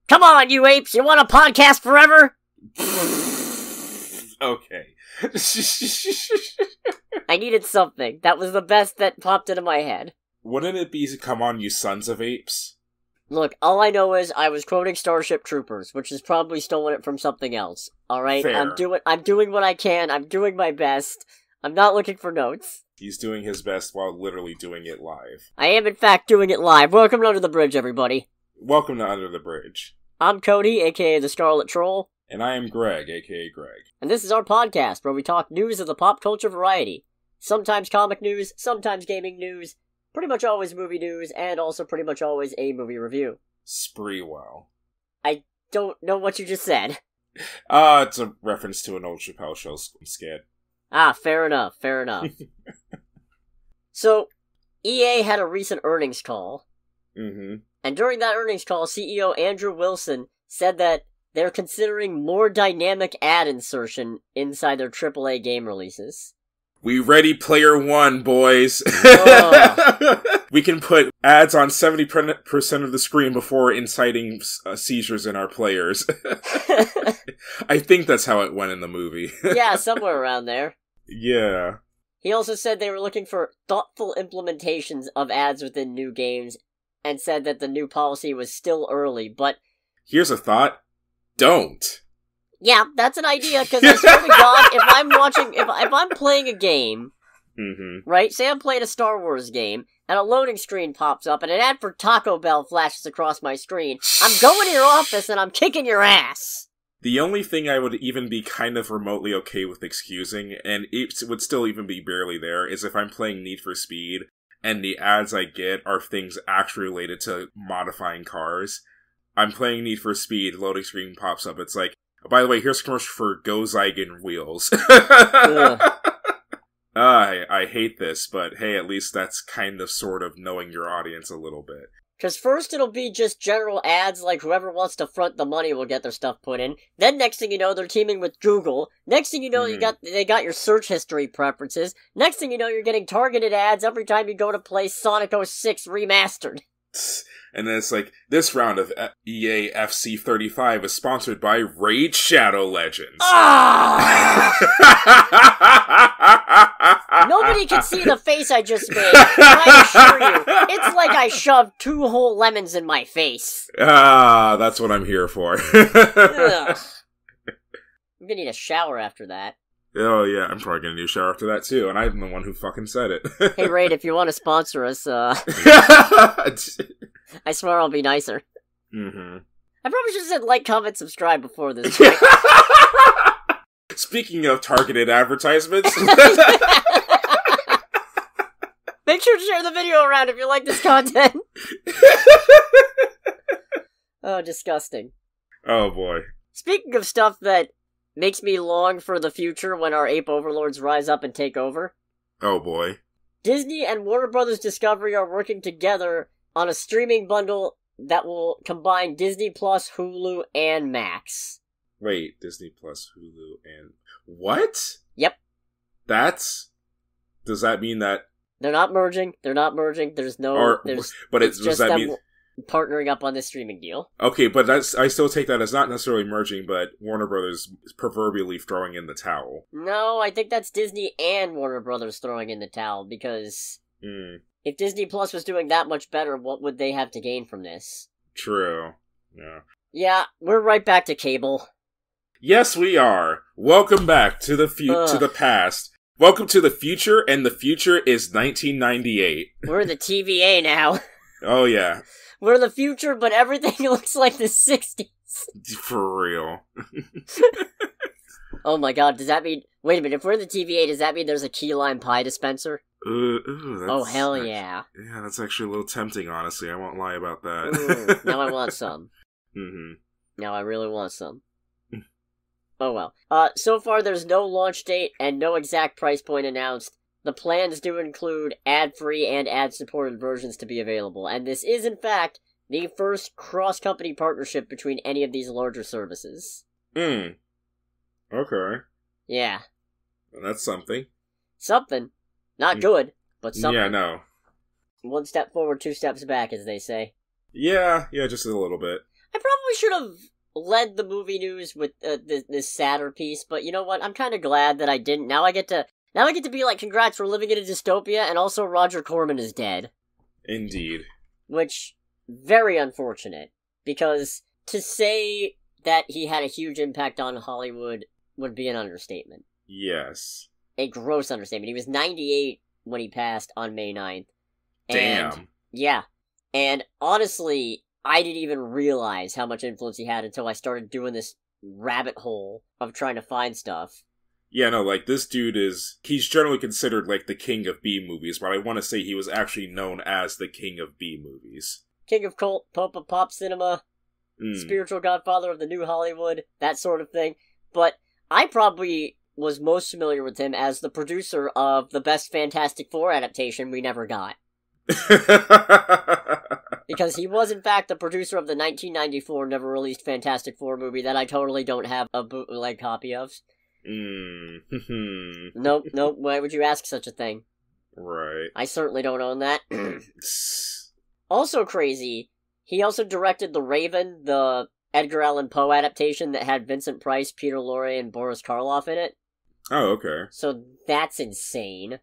Come on, you apes, you want a podcast forever? Okay. I needed something. That was the best that popped into my head. Wouldn't it be Come On, You Sons of Apes? Look, all I know is I was quoting Starship Troopers, which is probably stolen it from something else. Alright? Fair. I'm doing what I can, I'm doing my best. I'm not looking for notes. He's doing his best while literally doing it live. I am in fact doing it live. Welcome to Under the Bridge, everybody. Welcome to Under the Bridge. I'm Cody, aka the Scarlet Troll. And I am Greg, aka Greg. And this is our podcast, where we talk news of the pop culture variety. Sometimes comic news, sometimes gaming news, pretty much always movie news, and also pretty much always a movie review. Spreewell. I don't know what you just said. It's a reference to an old Chappelle show skit. Ah, fair enough, fair enough. So, EA had a recent earnings call. Mm-hmm. And during that earnings call, CEO Andrew Wilson said that they're considering more dynamic ad insertion inside their AAA game releases. We Ready Player One, boys. We can put ads on 70% of the screen before inciting seizures in our players. I think that's how it went in the movie. Yeah, somewhere around there. Yeah. He also said they were looking for thoughtful implementations of ads within new games, and said that the new policy was still early, but... Here's a thought. Don't. Yeah, that's an idea, because I swear to God, if I'm playing a game, right, say I'm playing a Star Wars game, and a loading screen pops up, and an ad for Taco Bell flashes across my screen, I'm going to your office, and I'm kicking your ass! The only thing I would even be kind of remotely okay with excusing, and it would still even be barely there, is if I'm playing Need for Speed, and the ads I get are things actually related to modifying cars. I'm playing Need for Speed, loading screen pops up, it's like, oh, by the way, here's a commercial for Go Zygon wheels. I hate this, but hey, at least that's kind of sort of knowing your audience a little bit. Because first it'll be just general ads, like whoever wants to front the money will get their stuff put in. Then next thing you know, they're teaming with Google. Next thing you know, they got your search history preferences. Next thing you know, you're getting targeted ads every time you go to play Sonic 06 Remastered. And then it's like, this round of EA FC 35 is sponsored by Raid Shadow Legends. Nobody can see the face I just made. I assure you, it's like I shoved 2 whole lemons in my face. That's what I'm here for. I'm gonna need a shower after that. Oh yeah, I'm probably gonna need a shower after that too, and I'm the one who fucking said it. Hey Raid, if you want to sponsor us, I swear I'll be nicer. I probably should have said like, comment, subscribe before this. Speaking of targeted advertisements... Make sure to share the video around if you like this content. Oh, disgusting. Oh boy. Speaking of stuff that makes me long for the future when our ape overlords rise up and take over. Oh boy. Disney and Warner Brothers Discovery are working together on a streaming bundle that will combine Disney Plus, Hulu, and Max. Wait, Disney Plus, Hulu, and... What? Yep. Does that mean that... They're not merging, there's no... does just that them mean... partnering up on this streaming deal. Okay, but I still take that as not necessarily merging, but Warner Brothers proverbially throwing in the towel. No, I think that's Disney and Warner Brothers throwing in the towel, because if Disney Plus was doing that much better, what would they have to gain from this? True. Yeah. Yeah, we're right back to cable. Yes, we are. Welcome back to the to the past. Welcome to the future, and the future is 1998. We're the TVA now. Oh yeah. We're the future, but everything looks like the 60s. For real. Oh my god, does that mean... Wait a minute, if we're in the TVA, does that mean there's a key lime pie dispenser? Oh, hell yeah. Yeah, that's actually a little tempting, honestly. I won't lie about that. Now I want some. Now I really want some. Oh well. So far there's no launch date and no exact price point announced. The plans do include ad-free and ad-supported versions to be available, and this is, in fact, the first cross-company partnership between any of these larger services. Okay. Yeah. Well, that's something. Something. Not good, but something. Yeah, no. 1 step forward, 2 steps back, as they say. Yeah, just a little bit. I probably should have led the movie news with this sadder piece, but you know what? I'm kind of glad that I didn't. Now I get to be like, congrats, we're living in a dystopia, and also Roger Corman is dead. Indeed. Which, very unfortunate, because to say that he had a huge impact on Hollywood would be an understatement. Yes. A gross understatement. He was 98 when he passed on May 9th. Damn. Yeah. And honestly, I didn't even realize how much influence he had until I started doing this rabbit hole of trying to find stuff. Yeah, no, like, this dude he's generally considered, like, the king of B-movies, but I want to say he was actually known as the king of B-movies. King of cult, pope of pop cinema, spiritual godfather of the new Hollywood, that sort of thing. But I probably was most familiar with him as the producer of the best Fantastic Four adaptation we never got. Because he was, in fact, the producer of the 1994 never-released Fantastic Four movie that I totally don't have a bootleg copy of. Nope, why would you ask such a thing? Right. I certainly don't own that. Also crazy, he also directed The Raven, the Edgar Allan Poe adaptation that had Vincent Price, Peter Lorre, and Boris Karloff in it. Oh, okay. So that's insane.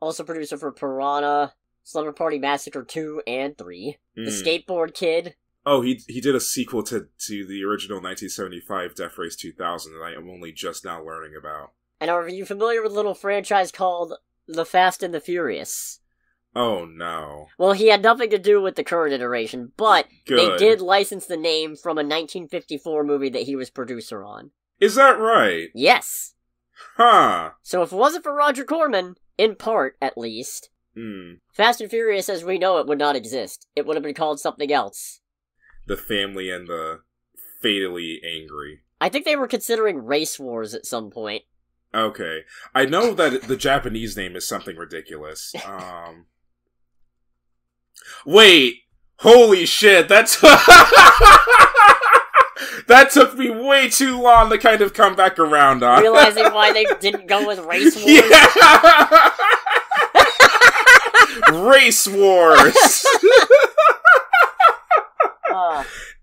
Also producer for Piranha, Slumber Party Massacre 2 and 3, The Skateboard Kid. Oh, he did a sequel to the original 1975 Death Race 2000 that I am only just now learning about. And are you familiar with a little franchise called The Fast and the Furious? Oh, no. Well, he had nothing to do with the current iteration, but Good. They did license the name from a 1954 movie that he was producer on. Is that right? Yes. Huh. So if it wasn't for Roger Corman, in part at least, Fast and Furious as we know it would not exist. It would have been called something else. The Family and the Fatally Angry. I think they were considering Race Wars at some point. Okay. I know that the Japanese name is something ridiculous. Wait! Holy shit, that's... That took me way too long to kind of come back around on. Realizing why they didn't go with Race Wars? Yeah! Race Wars!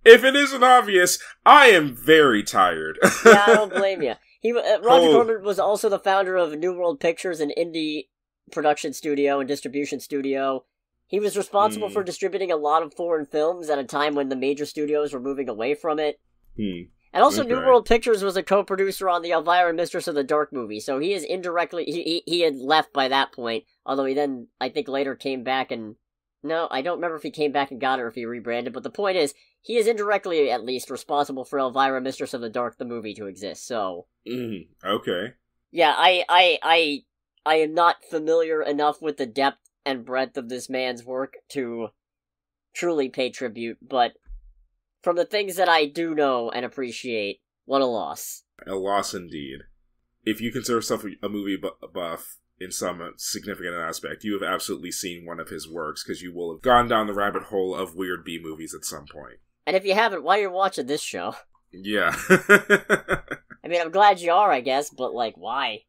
If it isn't obvious, I am very tired. Yeah, I don't blame you. Roger Corman was also the founder of New World Pictures, an indie production studio and distribution studio. He was responsible for distributing a lot of foreign films at a time when the major studios were moving away from it. And also, New World Pictures was a co-producer on the Elvira Mistress of the Dark movie, so he is indirectly... He had left by that point, although he then, I think, later came back and... No, I don't remember if he came back and got it or if he rebranded, but the point is, he is indirectly, at least, responsible for Elvira Mistress of the Dark, the movie, to exist, so... Okay. Yeah, I am not familiar enough with the depth and breadth of this man's work to truly pay tribute, but from the things that I do know and appreciate, what a loss. A loss indeed. If you consider yourself a movie buff in some significant aspect, you have absolutely seen one of his works, because you will have gone down the rabbit hole of weird B-movies at some point. And if you haven't, why are you watching this show? Yeah. I mean, I'm glad you are, I guess, but, like, why?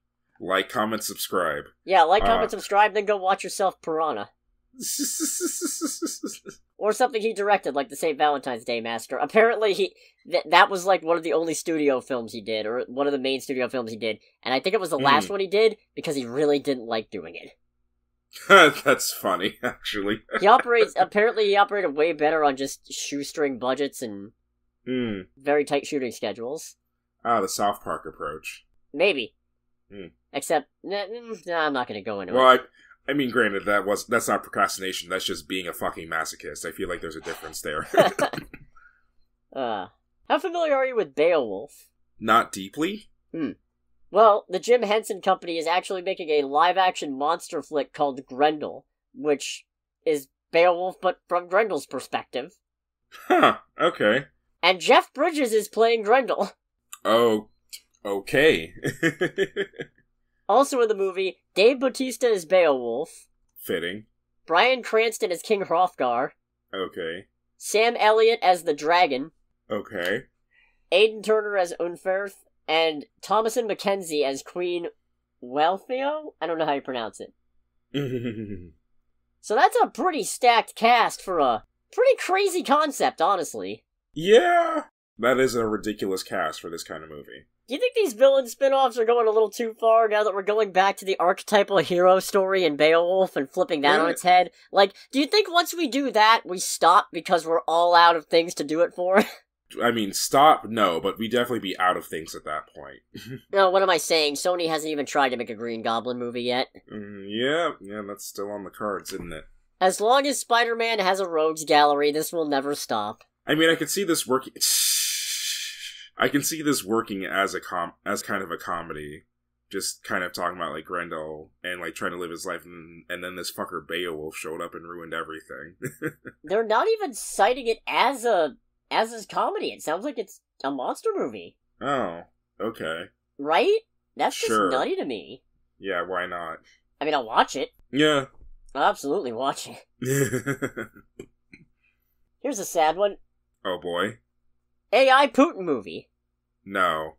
Like, comment, subscribe. Yeah, like, comment, subscribe, then go watch yourself Piranha. Or something he directed, like the St. Valentine's Day Massacre. Apparently, that was, like, one of the only studio films he did, or one of the main studio films he did, and I think it was the last one he did, because he really didn't like doing it. That's funny, actually. Apparently he operated way better on just shoestring budgets and very tight shooting schedules. The South Park approach. Maybe. Except, I'm not gonna go into it. Well, I mean, granted, that's not procrastination, that's just being a fucking masochist. I feel like there's a difference there. How familiar are you with Beowulf? Not deeply. Well, the Jim Henson Company is actually making a live-action monster flick called Grendel, which is Beowulf, but from Grendel's perspective. Huh, okay. And Jeff Bridges is playing Grendel. Oh, okay. Also in the movie, Dave Bautista is Beowulf. Fitting. Bryan Cranston as King Hrothgar. Okay. Sam Elliott as the Dragon. Okay. Aidan Turner as Unferth. And Thomasin McKenzie as Queen Wealhtheow? I don't know how you pronounce it. So that's a pretty stacked cast for a Pretty crazy concept, honestly. Yeah, that is a ridiculous cast for this kind of movie. Do you think these villain spin-offs are going a little too far now that we're going back to the archetypal hero story in Beowulf and flipping that on its head? Like, do you think once we do that, we stop because we're all out of things to do it for? I mean, stop, no, but we definitely be out of things at that point. No, what am I saying? Sony hasn't even tried to make a Green Goblin movie yet. Yeah, that's still on the cards, isn't it? As long as Spider-Man has a rogues gallery, this will never stop. I mean, I could see this working... I can see this working as as kind of a comedy. Just kind of talking about, like, Grendel and, like, trying to live his life, and then this fucker Beowulf showed up and ruined everything. They're not even citing it as a comedy. It sounds like it's a monster movie. Oh, okay. Right? That's just Sure. nutty to me. Yeah, why not? I mean, I'll watch it. Yeah. I'll absolutely watch it. Here's a sad one. Oh boy. AI Putin movie. No.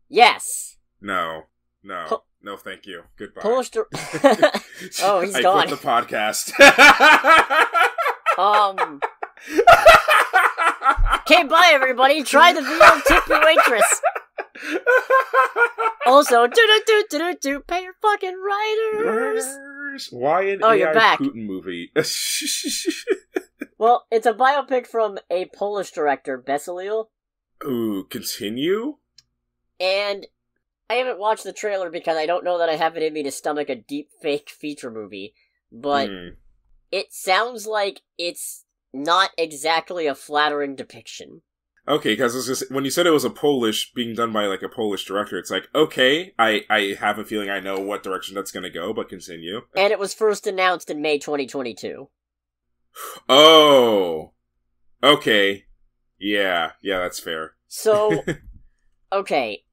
Yes. No. No, thank you. Goodbye. Poster. Oh, he's I gone. quit the podcast. Okay, bye everybody. Try the VL tip your waitress. Also, pay your fucking writers. Why an Oh, AI you're back. Putin movie? Well, it's a biopic from a Polish director, Besalil. Ooh, continue? And I haven't watched the trailer because I don't know that I have it in me to stomach a deepfake feature movie. But it sounds like it's not exactly a flattering depiction. Okay, because when you said it was being done by, like, a Polish director, it's like, okay, I have a feeling I know what direction that's gonna go, but continue. And it was first announced in May 2022. Oh! Okay. Yeah, that's fair. So, okay,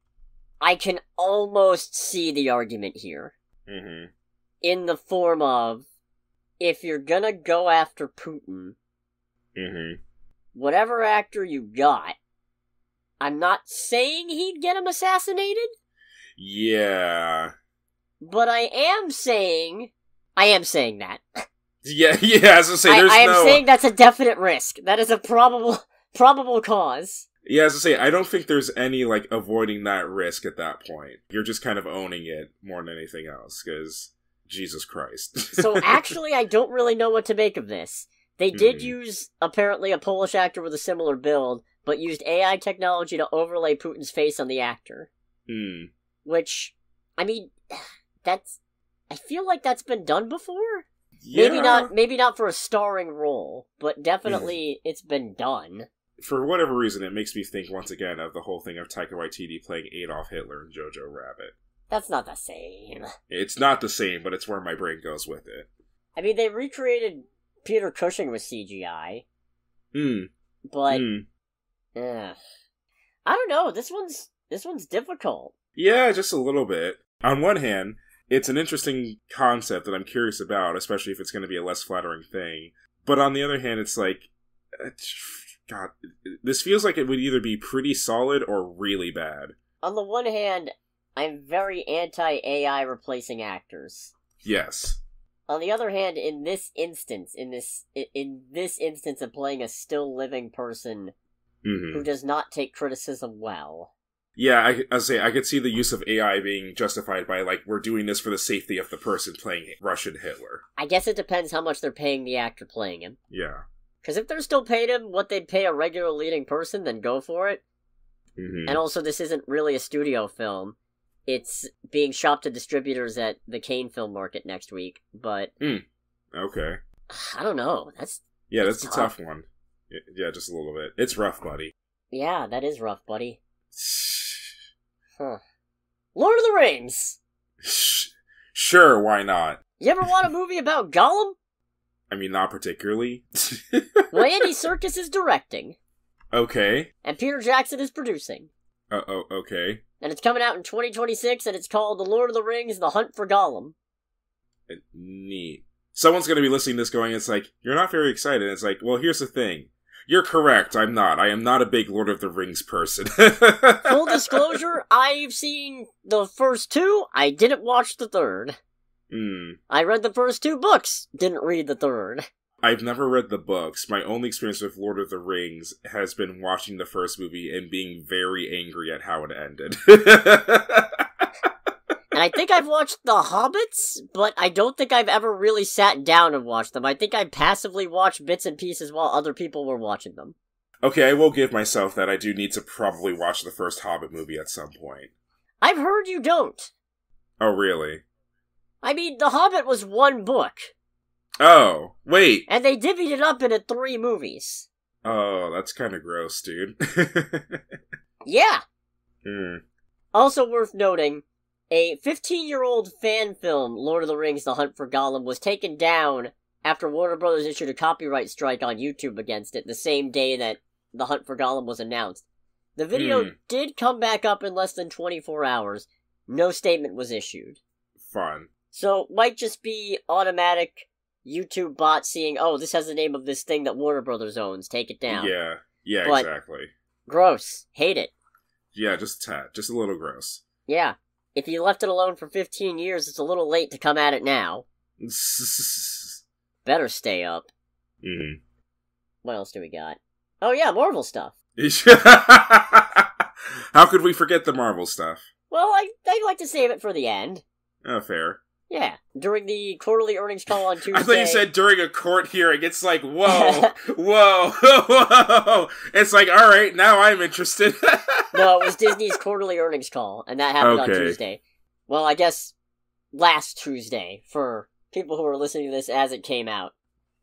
I can almost see the argument here. Mm-hmm. In the form of, if you're gonna go after Putin, whatever actor you got, I'm not saying he'd get him assassinated. Yeah. But I am saying that. Yeah, as I say, I am saying that's a definite risk. That is a probable cause. Yeah, as I say, I don't think there's any, like, avoiding that risk at that point. You're just kind of owning it more than anything else, because Jesus Christ. So actually, I don't really know what to make of this. They did use, apparently, a Polish actor with a similar build, but used AI technology to overlay Putin's face on the actor. Which, I mean, I feel like that's been done before? Yeah. Maybe not for a starring role, but definitely it's been done. For whatever reason, it makes me think once again of the whole thing of Taika Waititi playing Adolf Hitler in Jojo Rabbit. That's not the same. It's not the same, but it's where my brain goes with it. I mean, they recreated Peter Cushing with CGI. But, I don't know, this one's difficult. Yeah, just a little bit. On one hand, it's an interesting concept that I'm curious about, especially if it's going to be a less flattering thing. But on the other hand, it's like, God, this feels like it would either be pretty solid or really bad. On the one hand, I'm very anti-AI replacing actors. Yes. On the other hand, in this instance of playing a still living person who does not take criticism well. Yeah, I could see the use of AI being justified by, like, we're doing this for the safety of the person playing Russian Hitler. I guess it depends how much they're paying the actor playing him. Yeah. Because if they're still paying him what they'd pay a regular leading person, then go for it. And also, this isn't really a studio film. It's being shopped to distributors at the Cannes Film Market next week, but... Okay. I don't know, that's a tough one. Yeah, just a little bit. It's rough, buddy. Yeah, that is rough, buddy. Lord of the Rings! Sure, why not? You ever want a movie about Gollum? I mean, not particularly. Well, Andy Serkis is directing. Okay. And Peter Jackson is producing. Okay. And it's coming out in 2026, and it's called The Lord of the Rings, The Hunt for Gollum. Neat. Someone's going to be listening to this going, it's like, you're not very excited. It's like, well, here's the thing. You're correct, I'm not. I am not a big Lord of the Rings person. Full disclosure, I've seen the first two, I didn't watch the third. I read the first two books, didn't read the third. I've never read the books. My only experience with Lord of the Rings has been watching the first movie and being very angry at how it ended. And I think I've watched The Hobbits, but I don't think I've ever really sat down and watched them. I think I passively watched bits and pieces while other people were watching them. Okay, I will give myself that I do need to probably watch the first Hobbit movie at some point. I've heard you don't. Oh, really? I mean, The Hobbit was one book. Oh, wait. And they divvied it up into 3 movies. Oh, that's kind of gross, dude. Yeah. Mm. Also worth noting, a 15-year-old fan film, Lord of the Rings: The Hunt for Gollum, was taken down after Warner Brothers issued a copyright strike on YouTube against it the same day that The Hunt for Gollum was announced. The video did come back up in less than 24 hours. No statement was issued. Fun. So, might just be automatic YouTube bot seeing, oh, this has the name of this thing that Warner Brothers owns, take it down. Yeah, But exactly. Gross. Hate it. Yeah, just a tad. Just a little gross. Yeah. If you left it alone for 15 years, it's a little late to come at it now. Better stay up. Mm-hmm. What else do we got? Oh yeah, Marvel stuff. How could we forget the Marvel stuff? Well, I'd like to save it for the end. Oh, fair. Yeah. During the quarterly earnings call on Tuesday... I thought you said during a court hearing. It's like, whoa, whoa, whoa. It's like, alright, now I'm interested. No, it was Disney's quarterly earnings call, and that happened on Tuesday. Well, I guess last Tuesday, for people who are listening to this as it came out.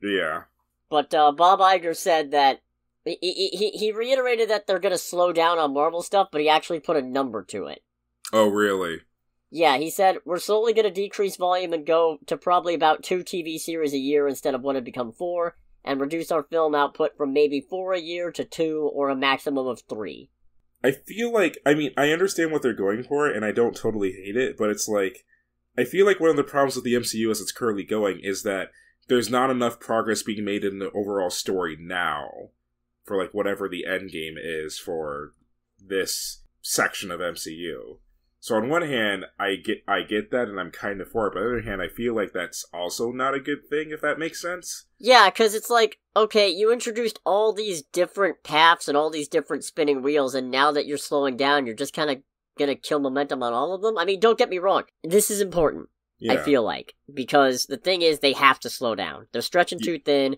Yeah. But Bob Iger said that he reiterated that they're going to slow down on Marvel stuff, but he actually put a number to it. Oh, really? Yeah, he said, we're slowly going to decrease volume and go to probably about 2 TV series a year instead of 1 to become 4, and reduce our film output from maybe 4 a year to 2 or a maximum of 3. I feel like, I mean, I understand what they're going for, and I don't totally hate it, but it's like, I feel like one of the problems with the MCU as it's currently going is that there's not enough progress being made in the overall story now for, like, whatever the end game is for this section of MCU. So on one hand, I get that, and I'm kind of for it, but on the other hand, I feel like that's also not a good thing, if that makes sense. Yeah, because it's like, okay, you introduced all these different paths and all these different spinning wheels, and now that you're slowing down, you're just kind of gonna kill momentum on all of them? I mean, don't get me wrong, this is important, yeah. I feel like, because the thing is, they have to slow down. They're stretching too thin,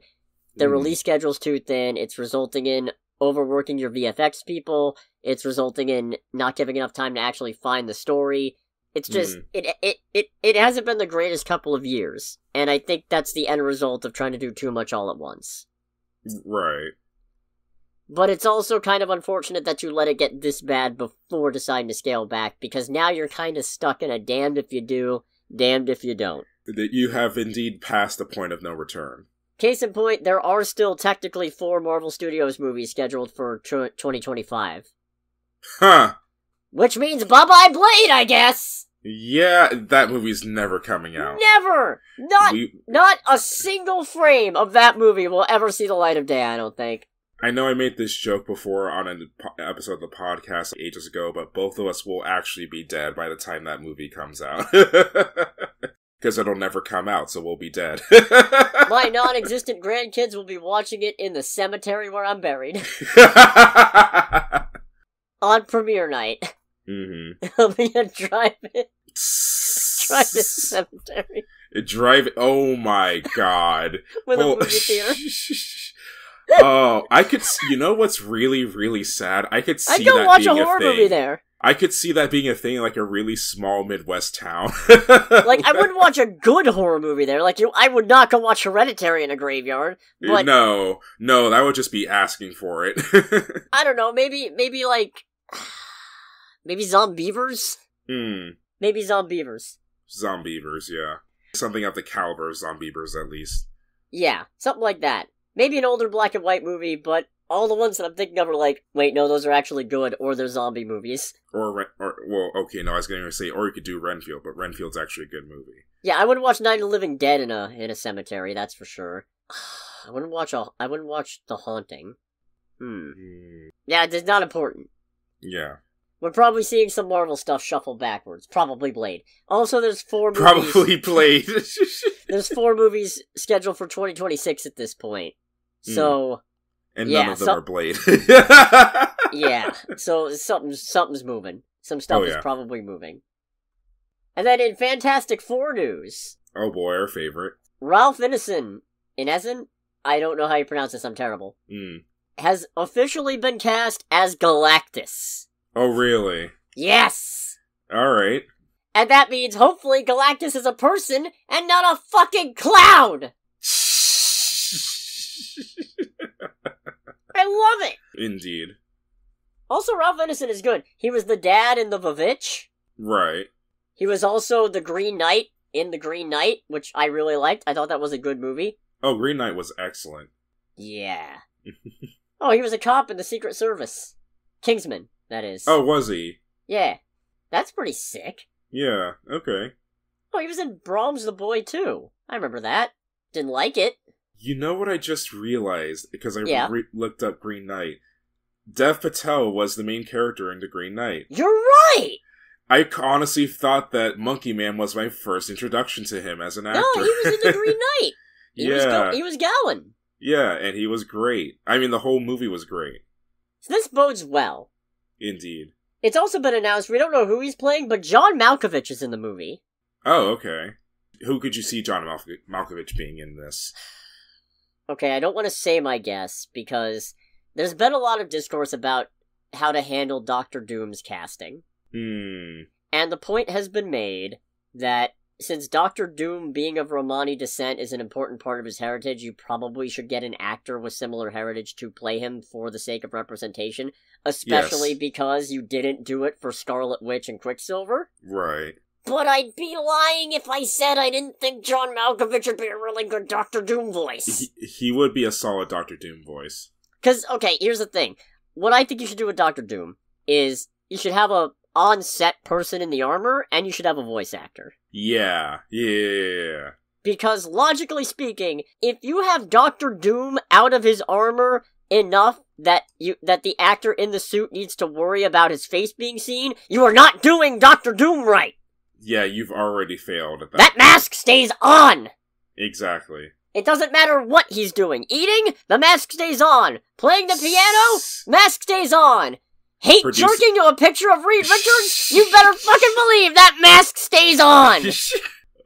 their release schedule's too thin, it's resulting in overworking your VFX people, it's resulting in not giving enough time to actually find the story. It's just, it hasn't been the greatest couple of years, and I think that's the end result of trying to do too much all at once. Right. But it's also kind of unfortunate that you let it get this bad before deciding to scale back, because now you're kind of stuck in a damned if you do, damned if you don't. That you have indeed passed the point of no return. Case in point, there are still technically 4 Marvel Studios movies scheduled for 2025. Huh. Which means bye-bye Blade, I guess! Yeah, that movie's never coming out. Never! Not a single frame of that movie will ever see the light of day, I don't think. I know I made this joke before on an episode of the podcast ages ago, but both of us will actually be dead by the time that movie comes out. Because it'll never come out, so we'll be dead. My non-existent grandkids will be watching it in the cemetery where I'm buried. On premiere night. Mm-hmm. It'll be a drive-in cemetery. Oh my god. With a movie theater. Oh, I could. You know what's really, really sad? I could see I'd go that watch being a horror movie there. I could see that being a thing in like a really small Midwest town. Like, I wouldn't watch a good horror movie there. Like, I would not go watch Hereditary in a graveyard. But No, that would just be asking for it. I don't know. Maybe like, maybe Zombievers. Maybe Zombievers. Zombievers, yeah. Something of the caliber of Zombievers, at least. Yeah, something like that. Maybe an older black and white movie, but all the ones that I'm thinking of are like, wait, no, those are actually good, or they're zombie movies. Well, okay, no, I was going to say, or you could do Renfield, but Renfield's actually a good movie. Yeah, I wouldn't watch Night of the Living Dead in a cemetery, that's for sure. I wouldn't watch The Haunting. Yeah, it's not important. Yeah. We're probably seeing some Marvel stuff shuffle backwards. Probably Blade. Also, there's 4 movies. Probably Blade. There's 4 movies scheduled for 2026 at this point. So... And none of them are Blade. Yeah, so something's moving. Some stuff is probably moving. And then in Fantastic Four news... Oh boy, our favorite. Ralph Ineson, I don't know how you pronounce this, I'm terrible, has officially been cast as Galactus. Oh, really? Yes! Alright. And that means, hopefully, Galactus is a person and not a fucking clown! I love it! Indeed. Also, Ralph Ineson is good. He was the dad in The Vavitch. Right. He was also the Green Knight in The Green Knight, which I really liked. I thought that was a good movie. Oh, Green Knight was excellent. Yeah. Oh, he was a cop in the Secret Service. Kingsman, that is. Oh, was he? Yeah. That's pretty sick. Yeah, okay. Oh, he was in Brahms the Boy, too. I remember that. Didn't like it. You know what I just realized? Because I looked up Green Knight. Dev Patel was the main character in The Green Knight. You're right! I honestly thought that Monkey Man was my first introduction to him as an actor. No, he was in The Green Knight! He was Gowan. Yeah, and he was great. I mean, the whole movie was great. So this bodes well. Indeed. It's also been announced, we don't know who he's playing, but John Malkovich is in the movie. Oh, okay. Who could you see John Malkovich being in this? Okay, I don't want to say my guess, because there's been a lot of discourse about how to handle Doctor Doom's casting. And the point has been made that since Doctor Doom being of Romani descent is an important part of his heritage, you probably should get an actor with similar heritage to play him for the sake of representation, especially because you didn't do it for Scarlet Witch and Quicksilver. Right. But I'd be lying if I said I didn't think John Malkovich would be a really good Doctor Doom voice. He would be a solid Doctor Doom voice. Because, okay, here's the thing. What I think you should do with Doctor Doom is you should have a on-set person in the armor, and you should have a voice actor. Yeah. Because, logically speaking, if you have Doctor Doom out of his armor enough that the actor in the suit needs to worry about his face being seen, you are not doing Doctor Doom right! Yeah, you've already failed at that. That mask stays on! Exactly. It doesn't matter what he's doing. Eating? The mask stays on. Playing the piano? Mask stays on. Jerking to a picture of Reed Richards? You better fucking believe that mask stays on!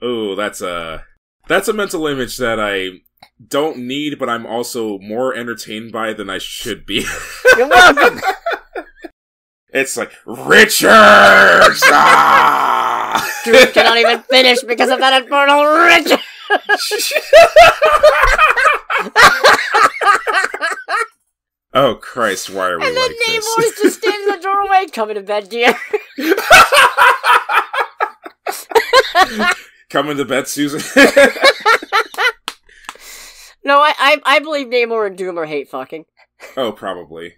Oh, that's a mental image that I don't need, but I'm also more entertained by than I should be. You're welcome! It's like, Richards! Drew cannot even finish because of that infernal Richards! Oh Christ, why are we like this? And then Namor is just standing in the doorway, coming to bed, dear. Coming to bed, Susan? No, I believe Namor and Doom are hate fucking. Oh, probably.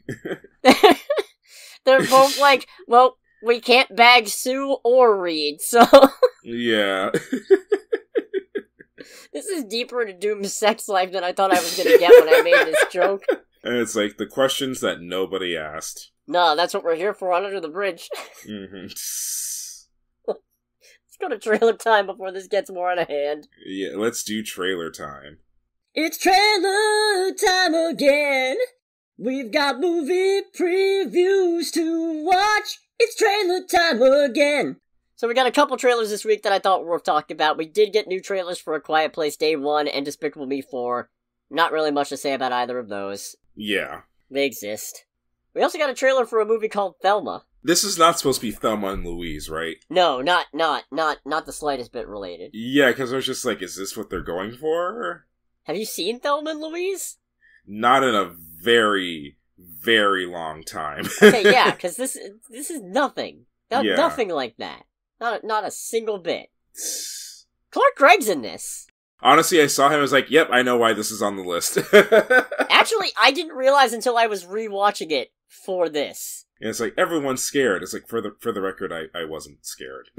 They're both like, well, we can't bag Sue or Reed, so... Yeah. This is deeper into Doom's sex life than I thought I was gonna get when I made this joke. And it's like the questions that nobody asked. No, that's what we're here for on Under the Bridge. Let's go to trailer time before this gets more out of hand. Yeah, let's do trailer time. It's trailer time again. We've got movie previews to watch. It's trailer time again. So we got a couple trailers this week that I thought were worth talking about. We did get new trailers for A Quiet Place Day 1 and Despicable Me 4. Not really much to say about either of those. Yeah. They exist. We also got a trailer for a movie called Thelma. This is not supposed to be Thelma and Louise, right? No, not the slightest bit related. Yeah, because I was just like, is this what they're going for? Have you seen Thelma and Louise? Not in a very, very long time. Okay, yeah, because this is nothing. Nothing like that. Not a single bit. Clark Gregg's in this. Honestly, I saw him, I was like, yep, I know why this is on the list. Actually, I didn't realize until I was rewatching it for this. And it's like, everyone's scared. It's like, for the record, I wasn't scared.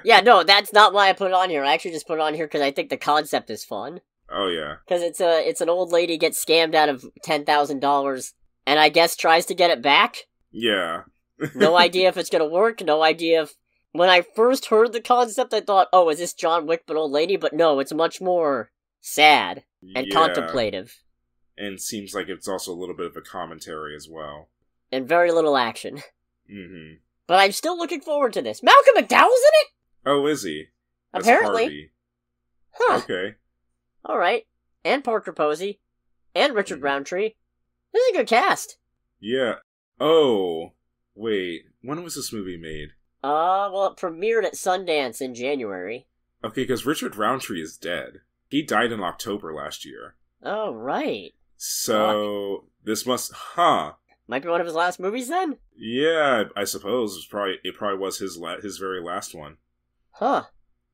Yeah, no, that's not why I put it on here. I actually just put it on here because I think the concept is fun. Oh, yeah. Because it's an old lady gets scammed out of $10,000, and I guess tries to get it back? Yeah. No idea if it's gonna work, no idea if when I first heard the concept, I thought, oh, is this John Wick but old lady? But no, it's much more sad and contemplative. And seems like it's also a little bit of a commentary as well. And very little action. Mm-hmm. But I'm still looking forward to this. Malcolm McDowell's in it? Oh, is he? That's Apparently. Harvey. Huh. Okay. Alright. And Parker Posey. And Richard Roundtree. This is a good cast. Yeah. Oh. Wait. When was this movie made? Well, it premiered at Sundance in January. Okay, because Richard Roundtree is dead. He died in October last year. Oh, right. So, this must... Might be one of his last movies, then? Yeah, I suppose. It probably was his very last one. Huh.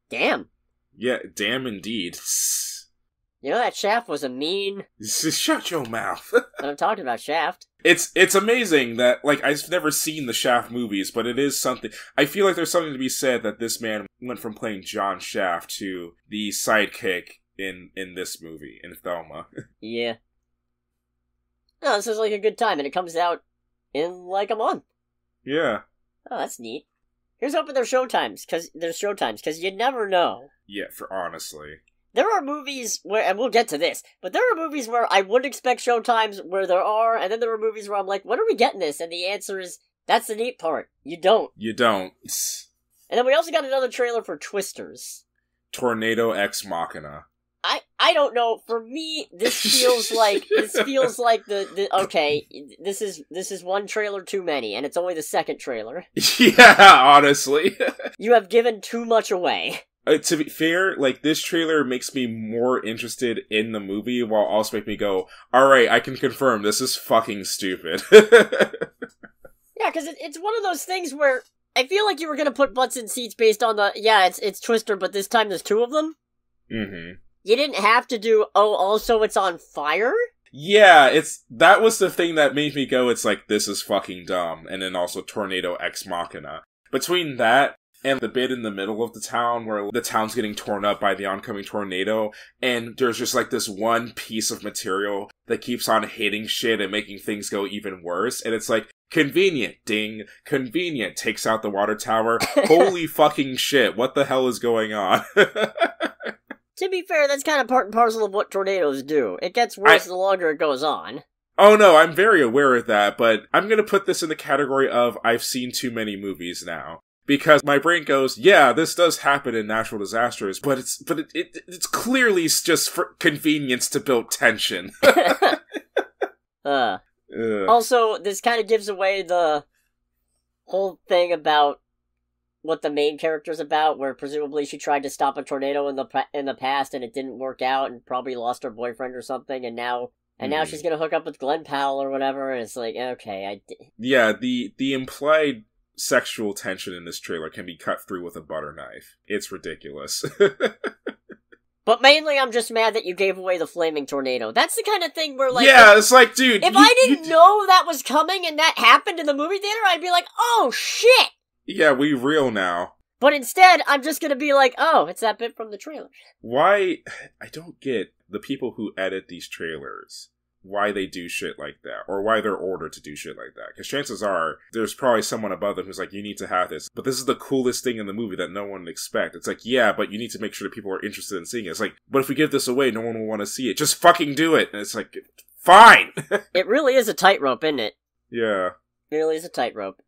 Damn. Yeah, damn indeed. You know, that Shaft was a mean... Shut your mouth. I'm talking about Shaft. It's amazing that, like, I've never seen the Shaft movies, but it is something... I feel like there's something to be said that this man went from playing John Shaft to the sidekick in this movie, in Thelma. Yeah. No, this is like a good time, and it comes out in like a month. Yeah. Oh, that's neat. Here's hoping there's showtimes, because you never know. Yeah, for honestly. There are movies where, and we'll get to this, but there are movies where I would expect showtimes where there are, and then there are movies where I'm like, when are we getting this? And the answer is, that's the neat part. You don't. You don't. And then we also got another trailer for Twisters. Tornado Ex Machina. I don't know. For me, this feels like okay, this is one trailer too many, and it's only the second trailer. Yeah, honestly. You have given too much away. To be fair, like, this trailer makes me more interested in the movie, while also making me go, alright, I can confirm this is fucking stupid. Yeah, because it's one of those things where I feel like you were gonna put butts in seats based on it's Twister, but this time there's two of them. Mm-hmm. You didn't have to do, also it's on fire? Yeah, that was the thing that made me go, it's like, this is fucking dumb, and then also Tornado Ex Machina. Between that, and the bit in the middle of the town where the town's getting torn up by the oncoming tornado, and there's just like this one piece of material that keeps on hitting shit and making things go even worse, and it's like, convenient, ding, convenient, takes out the water tower, holy fucking shit, what the hell is going on? To be fair, that's kind of part and parcel of what tornadoes do. It gets worse the longer it goes on. Oh no, I'm very aware of that, but I'm gonna put this in the category of I've seen too many movies now. Because my brain goes, yeah, this does happen in natural disasters, but it's clearly just for convenience to build tension. Also, this kind of gives away the whole thing about what the main character's about, where presumably she tried to stop a tornado in the past and it didn't work out and probably lost her boyfriend or something, and now she's gonna hook up with Glenn Powell or whatever, and it's like, okay, Yeah, the implied sexual tension in this trailer can be cut through with a butter knife. It's ridiculous. But mainly I'm just mad that you gave away the flaming tornado. That's the kind of thing where, like... Yeah, it's like, dude... If I didn't know that was coming and that happened in the movie theater, I'd be like, oh, shit! Yeah, we real now. But instead, I'm just gonna be like, oh, it's that bit from the trailer. Why... I don't get the people who edit these trailers, why they do shit like that, or why they're ordered to do shit like that. Because chances are, there's probably someone above them who's like, you need to have this. But this is the coolest thing in the movie that no one would expect. It's like, yeah, but you need to make sure that people are interested in seeing it. It's like, but if we give this away, no one will want to see it. Just fucking do it! And it's like, fine! It really is a tightrope, isn't it? Yeah. It really is a tightrope.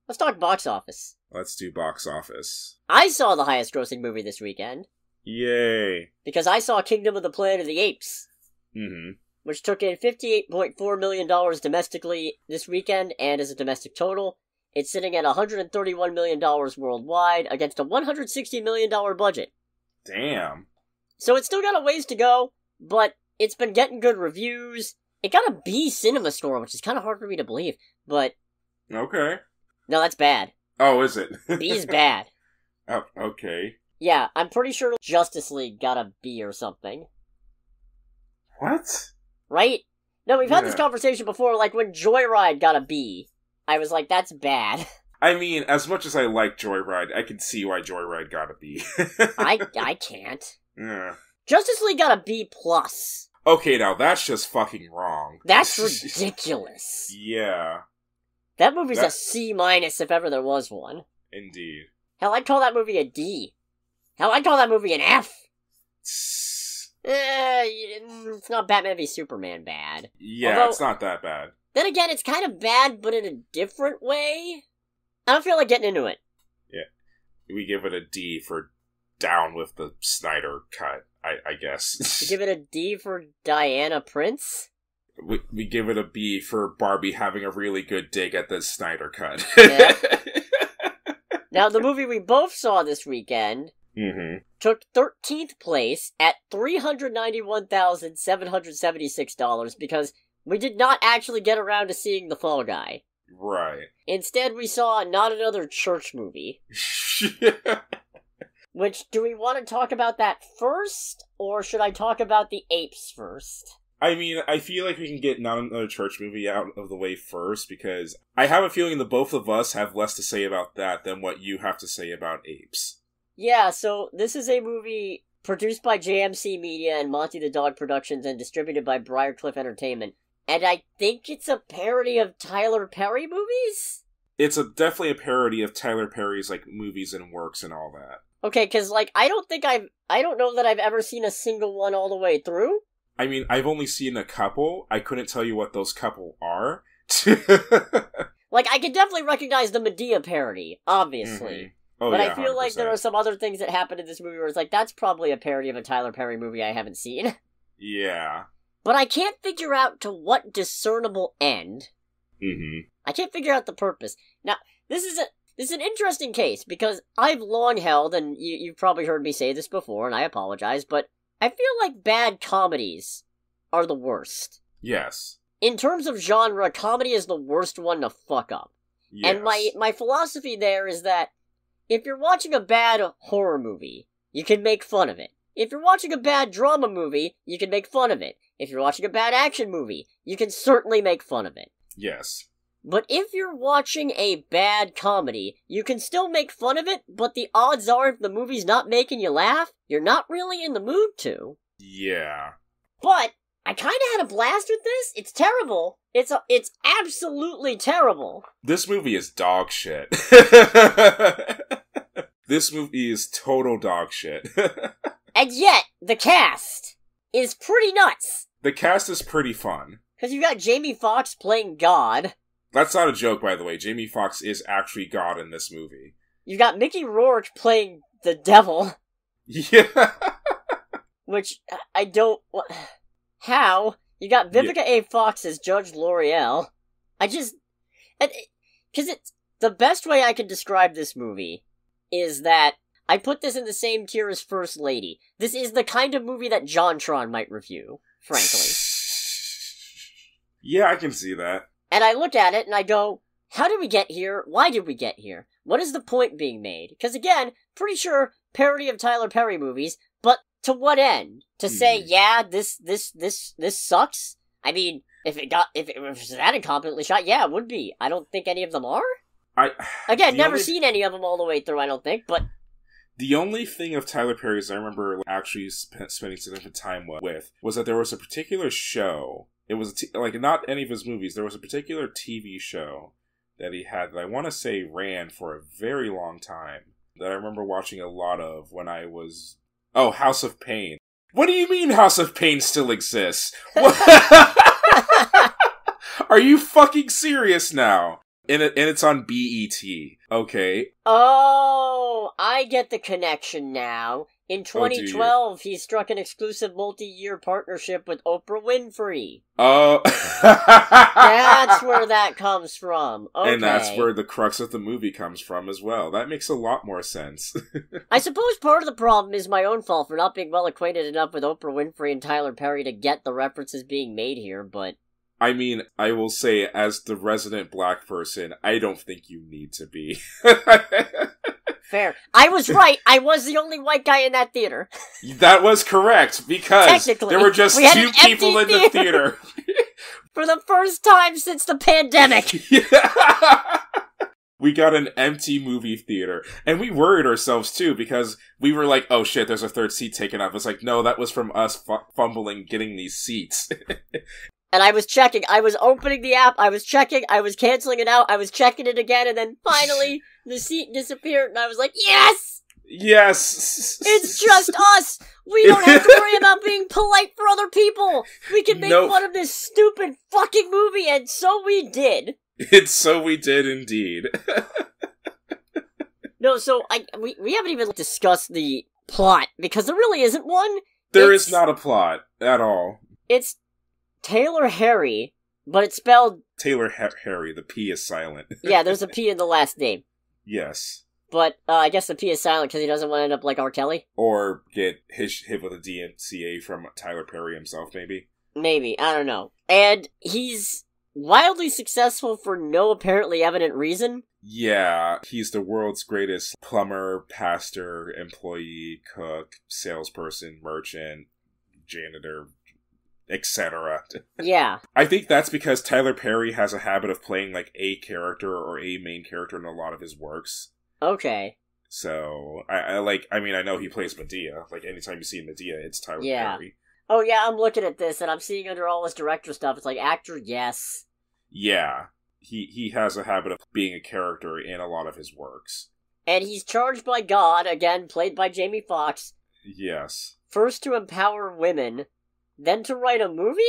Let's talk box office. Let's do box office. I saw the highest grossing movie this weekend. Yay. Because I saw Kingdom of the Planet of the Apes. Mm-hmm. Which took in $58.4 million domestically this weekend, and as a domestic total, it's sitting at $131 million worldwide against a $160 million budget. Damn. So it's still got a ways to go, but it's been getting good reviews. It got a B Cinema Score, which is kind of hard for me to believe, but... Okay. No, that's bad. Oh, is it? B is bad. Oh, okay. Yeah, I'm pretty sure Justice League got a B or something. What? Right? No, we've had this conversation before, like when Joyride got a B. I was like, that's bad. I mean, as much as I like Joyride, I can see why Joyride got a B. I can't. Yeah. Justice League got a B+. Okay, now that's just fucking wrong. That's ridiculous. Yeah. That movie's a C- if ever there was one. Indeed. Hell, I'd call that movie a D. Hell, I'd call that movie an F. It's not Batman v Superman bad. Yeah, Although, it's not that bad. Then again, it's kind of bad, but in a different way. I don't feel like getting into it. Yeah. We give it a D for down with the Snyder cut, I guess. You give it a D for Diana Prince? We give it a B for Barbie having a really good dig at the Snyder cut. Yeah. Now, the movie we both saw this weekend took 13th place at $391,776 because we did not actually get around to seeing The Fall Guy. Right. Instead, we saw Not Another Church Movie. Which, do we want to talk about that first, or should I talk about the Apes first? I mean, I feel like we can get Not Another Church Movie out of the way first, because I have a feeling that both of us have less to say about that than what you have to say about Apes. Yeah, so this is a movie produced by JMC Media and Monty the Dog Productions and distributed by Briarcliff Entertainment. And I think it's a parody of Tyler Perry movies? It's definitely a parody of Tyler Perry's, movies and works and all that. Okay, because, I don't know that I've ever seen a single one all the way through. I mean, I've only seen a couple. I couldn't tell you what those couple are. I can definitely recognize the Medea parody, obviously. Mm-hmm. Oh, but yeah, I feel 100%. like there are some other things that happen in this movie where it's that's probably a parody of a Tyler Perry movie I haven't seen. Yeah. But I can't figure out to what discernible end. Mm-hmm. I can't figure out the purpose. Now, this is an interesting case, because I've long held, and you've probably heard me say this before, and I apologize, but I feel like bad comedies are the worst. Yes. In terms of genre, comedy is the worst one to fuck up. Yes. And my philosophy there is that if you're watching a bad horror movie, you can make fun of it. If you're watching a bad drama movie, you can make fun of it. If you're watching a bad action movie, you can certainly make fun of it. Yes. But if you're watching a bad comedy, you can still make fun of it, but the odds are if the movie's not making you laugh, you're not really in the mood to. Yeah. But I kind of had a blast with this. It's terrible. It's absolutely terrible. This movie is dog shit. This movie is total dog shit. And yet, the cast is pretty nuts. The cast is pretty fun. Because you got Jamie Foxx playing God. That's not a joke, by the way. Jamie Foxx is actually God in this movie. You got Mickey Rourke playing the devil. Yeah. Which, I don't... How? You got Vivica A. Fox as Judge L'Oreal. Because it's... The best way I can describe this movie is that I put this in the same tier as First Lady. This is the kind of movie that JonTron might review, frankly. Yeah, I can see that. And I look at it and I go, how did we get here? Why did we get here? What is the point being made? Because again, pretty sure parody of Tyler Perry movies, but to what end? To say, yeah, this sucks? I mean, if it was that incompetently shot, yeah, it would be. I don't think any of them are. Never seen any of them all the way through, I don't think, but... The only thing of Tyler Perry's I remember actually spending significant time with was that there was a particular show. It was not any of his movies. There was a particular TV show that he had that I want to say ran for a very long time that I remember watching a lot of when I was... Oh, House of Pain. What do you mean House of Pain still exists? Are you fucking serious now? And it's on BET. Okay. Oh, I get the connection now. In 2012, he struck an exclusive multi-year partnership with Oprah Winfrey. Oh. That's where that comes from. Okay. And that's where the crux of the movie comes from as well. That makes a lot more sense. I suppose part of the problem is my own fault for not being well acquainted enough with Oprah Winfrey and Tyler Perry to get the references being made here, but... I mean, I will say, as the resident black person, I don't think you need to be. Fair. I was right. I was the only white guy in that theater. That was correct, because there were just two people in the theater. For the first time since the pandemic. Yeah. We got an empty movie theater. And we worried ourselves, too, because we were like, oh shit, there's a third seat taken up. It's like, no, that was from us fumbling getting these seats. And I was checking. I was opening the app. I was checking. I was canceling it out. I was checking it again. And then finally, the seat disappeared. And I was like, yes! Yes! It's just us! We don't have to worry about being polite for other people! We can make fun of this stupid fucking movie, and so we did. It's so we did indeed. No, so we haven't even discussed the plot, because there really isn't one. There is not a plot at all. It's Taylor Harry, but it's spelled... Taylor Harry, the P is silent. Yeah, there's a P in the last name. Yes. But I guess the P is silent because he doesn't want to end up like R. Kelly. Or get hit with a DMCA from Tyler Perry himself, maybe. Maybe, I don't know. And he's wildly successful for no apparently evident reason. Yeah, he's the world's greatest plumber, pastor, employee, cook, salesperson, merchant, janitor, etc. Yeah. I think that's because Tyler Perry has a habit of playing like a character or a main character in a lot of his works. Okay. So, I know he plays Medea. Like, anytime you see Medea, it's Tyler Perry. Oh yeah, I'm looking at this, and I'm seeing under all his director stuff, it's like, actor, yes. Yeah. He has a habit of being a character in a lot of his works. And he's charged by God, again, played by Jamie Foxx. Yes. First to empower women, then to write a movie?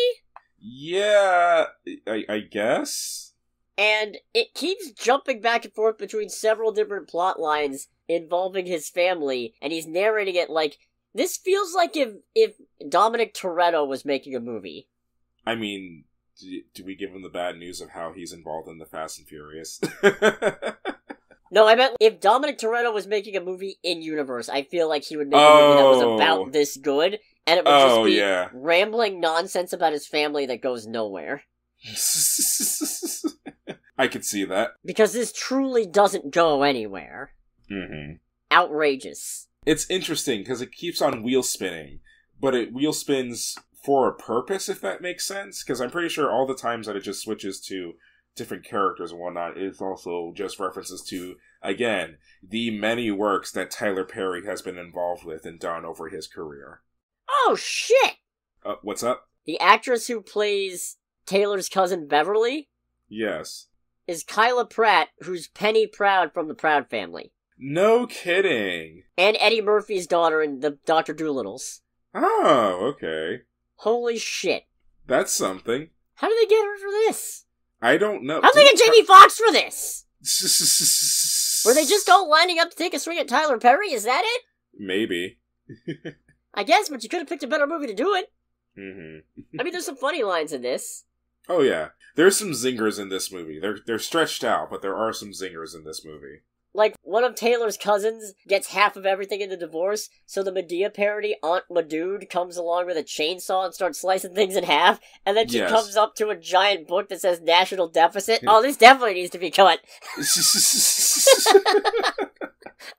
Yeah, I guess. And it keeps jumping back and forth between several different plot lines involving his family, and he's narrating it like, this feels like if Dominic Toretto was making a movie. I mean, do we give him the bad news of how he's involved in the Fast and Furious? No, I meant if Dominic Toretto was making a movie in-universe, I feel like he would make a movie that was about this good, and it would just be rambling nonsense about his family that goes nowhere. I could see that. Because this truly doesn't go anywhere. Mm-hmm. Outrageous. It's interesting, because it keeps on wheel spinning, but it wheel spins for a purpose, if that makes sense, because I'm pretty sure all the times that it just switches to different characters and whatnot, it's also just references to, again, the many works that Tyler Perry has been involved with and done over his career. Oh, shit! What's up? The actress who plays Taylor's cousin Beverly? Yes. Is Kyla Pratt, who's Penny Proud from the Proud Family. No kidding! And Eddie Murphy's daughter in the Dr. Doolittles. Oh, okay. Holy shit. That's something. How did they get her for this? I don't know. How did they get Jamie Foxx for this? Were they just all lining up to take a swing at Tyler Perry? Is that it? Maybe. I guess, but you could have picked a better movie to do it. Mm-hmm. I mean, there's some funny lines in this. Oh yeah, there's some zingers in this movie. They're stretched out, but there are some zingers in this movie. Like, one of Taylor's cousins gets half of everything in the divorce, so the Medea parody, Aunt Madude, comes along with a chainsaw and starts slicing things in half, and then she comes up to a giant book that says National Deficit. Oh, this definitely needs to be cut.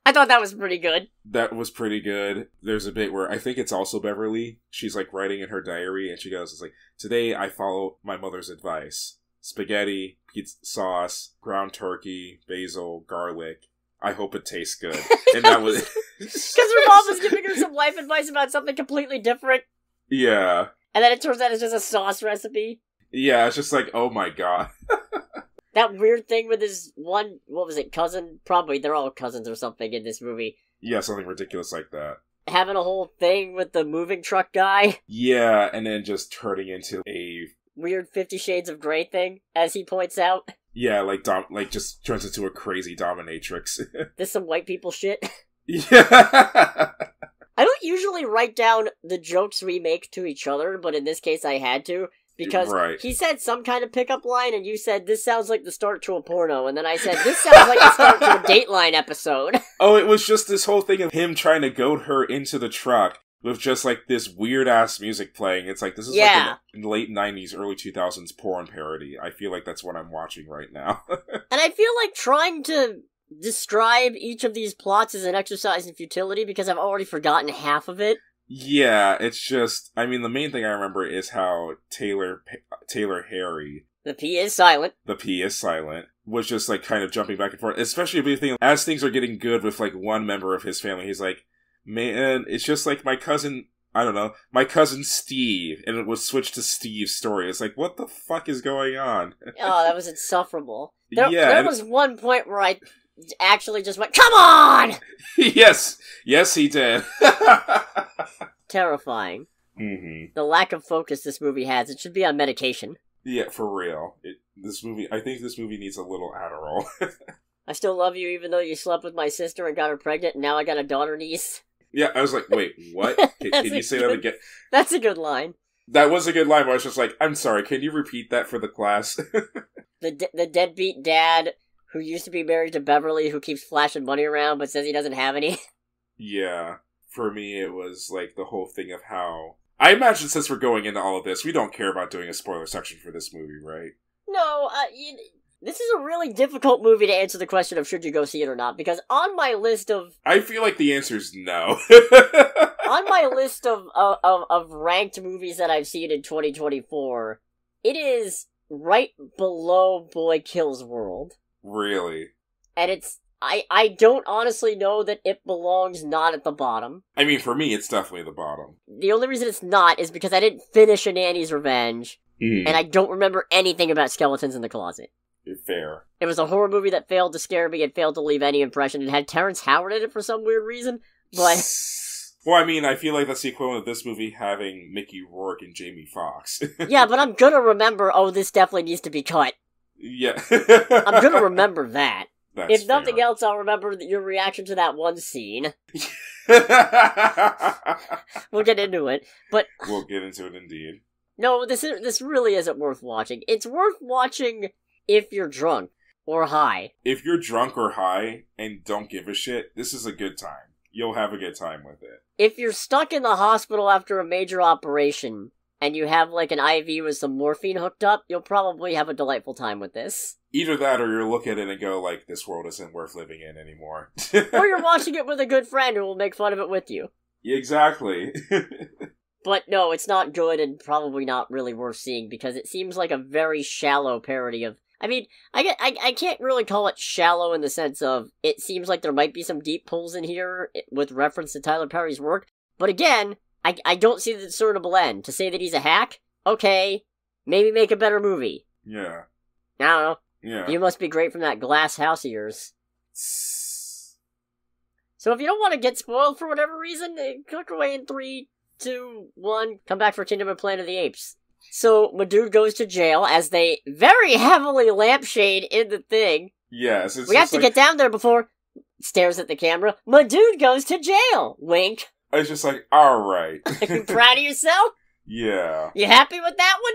I thought that was pretty good. That was pretty good. There's a bit where I think it's also Beverly. She's like writing in her diary, and she goes, "It's like, today I follow my mother's advice. Spaghetti, pizza sauce, ground turkey, basil, garlic. I hope it tastes good." And that was... Because her mom was giving her some life advice about something completely different. Yeah. And then it turns out it's just a sauce recipe. Yeah, it's just like, oh my god. That weird thing with his one, what was it, cousin? Probably, they're all cousins or something in this movie. Yeah, something ridiculous like that. Having a whole thing with the moving truck guy. Yeah, and then just turning into a... weird 50 Shades of Grey thing, as he points out. Yeah, like just turns into a crazy dominatrix. This some white people shit. Yeah. I don't usually write down the jokes we make to each other, but in this case I had to. Because he said some kind of pickup line, and you said, this sounds like the start to a porno. And then I said, this sounds like the start to a Dateline episode. Oh, it was just this whole thing of him trying to goad her into the truck with just, like, this weird-ass music playing. It's like, this is like a late 90s, early 2000s porn parody. I feel like that's what I'm watching right now. And I feel like trying to describe each of these plots is an exercise in futility because I've already forgotten half of it. Yeah, it's just... I mean, the main thing I remember is how Taylor Harry... The P is silent. The P is silent. Was just, like, kind of jumping back and forth. Especially as things are getting good with, like, one member of his family. He's like, man, it's just like my cousin I don't know, my cousin Steve, and it was switched to Steve's story. It's like, what the fuck is going on? Oh, that was insufferable. Yeah, there was one point where I actually just went, "Come on!" Yes, he did. Terrifying. Mm-hmm. The lack of focus this movie has. It should be on medication. Yeah, for real. I think this movie needs a little Adderall. I still love you even though you slept with my sister and got her pregnant, and now I got a daughter niece. Yeah, I was like, wait, what? Can you say that again? That's a good line. That was a good line, but I was just like, I'm sorry, can you repeat that for the class? The deadbeat dad who used to be married to Beverly, who keeps flashing money around but says he doesn't have any. Yeah, for me it was like the whole thing of how... I imagine since we're going into all of this, we don't care about doing a spoiler section for this movie, right? No, this is a really difficult movie to answer the question of should you go see it or not, because on my list of... I feel like the answer is no. On my list of ranked movies that I've seen in 2024, it is right below Boy Kills World. Really? And it's... I don't honestly know that it belongs not at the bottom. I mean, for me, it's definitely the bottom. The only reason it's not is because I didn't finish A Nanny's Revenge, and I don't remember anything about skeletons in the closet. Fair. It was a horror movie that failed to scare me and failed to leave any impression. It had Terrence Howard in it for some weird reason, but... Well, I mean, I feel like that's the equivalent of this movie having Mickey Rourke and Jamie Foxx. Yeah, but I'm gonna remember, oh, this definitely needs to be cut. Yeah. I'm gonna remember that. That's if nothing fair. else, I'll remember your reaction to that one scene. We'll get into it, but... We'll get into it indeed. No, this really isn't worth watching. It's worth watching if you're drunk or high. If you're drunk or high and don't give a shit, this is a good time. You'll have a good time with it. If you're stuck in the hospital after a major operation, and you have like an IV with some morphine hooked up, you'll probably have a delightful time with this. Either that or you'll look at it and go like, this world isn't worth living in anymore. Or you're watching it with a good friend who will make fun of it with you. Exactly. But no, it's not good and probably not really worth seeing because it seems like a very shallow parody of... I mean, I can't really call it shallow in the sense of it seems like there might be some deep pulls in here with reference to Tyler Perry's work, but again, I don't see the discernible end. To say that he's a hack? Okay, maybe make a better movie. Yeah. I don't know. Yeah. You must be great from that glass house of yours. So if you don't want to get spoiled for whatever reason, click away in 3, 2, 1, come back for Kingdom of Planet of the Apes. So, my dude goes to jail as they very heavily lampshade in the thing. Yes, we have to get down there before... Stares at the camera. My dude goes to jail! Wink. I was just like, alright. Are you proud of yourself? Yeah. You happy with that one?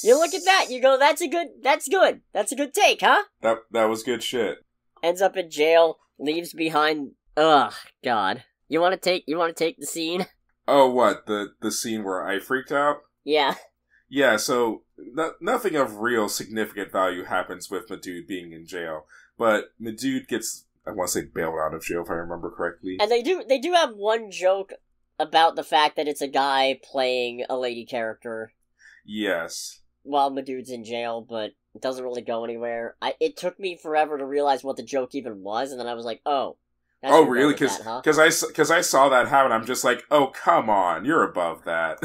You look at that, you go, that's good. That's a good take, huh? That was good shit. Ends up in jail, leaves behind... Ugh, God. You wanna take the scene? Oh, what? The scene where I freaked out? Yeah. Yeah, so nothing of real significant value happens with Madood being in jail, but Madood gets, I want to say, bailed out of jail if I remember correctly. And they do have one joke about the fact that it's a guy playing a lady character. Yes. While Madood's in jail, but it doesn't really go anywhere. It took me forever to realize what the joke even was, and then I was like, oh. Oh, really? Because I saw that happen. I'm just like, oh, come on, you're above that.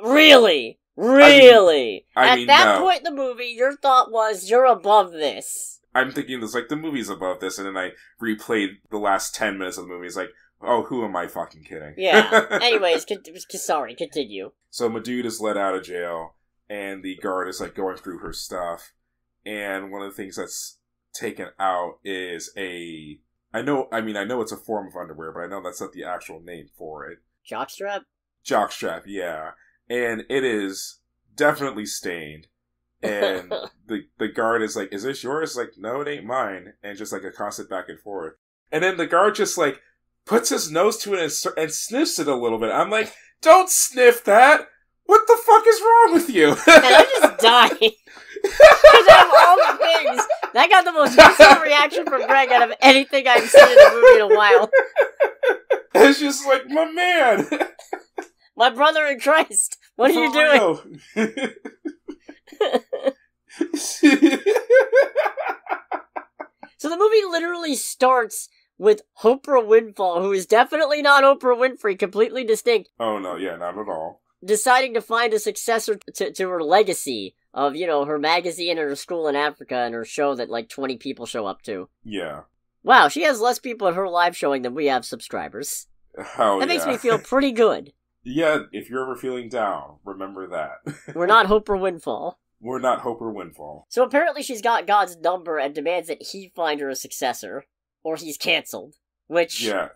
Really? Really? At that point in the movie, your thought was, you're above this. I'm thinking this, like, the movie's above this, and then I replayed the last 10 minutes of the movie. It's like, oh, who am I fucking kidding? Yeah. Anyways, sorry, continue. So Madood is let out of jail, and the guard is, like, going through her stuff, and one of the things that's taken out is I know it's a form of underwear, but I know that's not the actual name for it. Jockstrap? Jockstrap, yeah. And it is definitely stained. And the guard is like, is this yours? Like, no, it ain't mine. And just like a constant back and forth. And then the guard just like puts his nose to it and sniffs it a little bit. I'm like, don't sniff that! What the fuck is wrong with you? And I just died. Because out of all the things, that got the most visceral reaction from Greg out of anything I've seen in a movie in a while. It's just like, my man! My brother in Christ! What are you doing? So the movie literally starts with Oprah Winfrey, who is definitely not Oprah Winfrey, completely distinct. Oh, no, yeah, not at all. Deciding to find a successor to her legacy of, her magazine and her school in Africa and her show that, 20 people show up to. Yeah. Wow, she has less people at her live showing than we have subscribers. Oh, that makes me feel pretty good. Yeah, if you're ever feeling down, remember that. We're not Oprah Winfrey. We're not Oprah Winfrey. So apparently she's got God's number and demands that he find her a successor, or he's cancelled. Which... Yeah.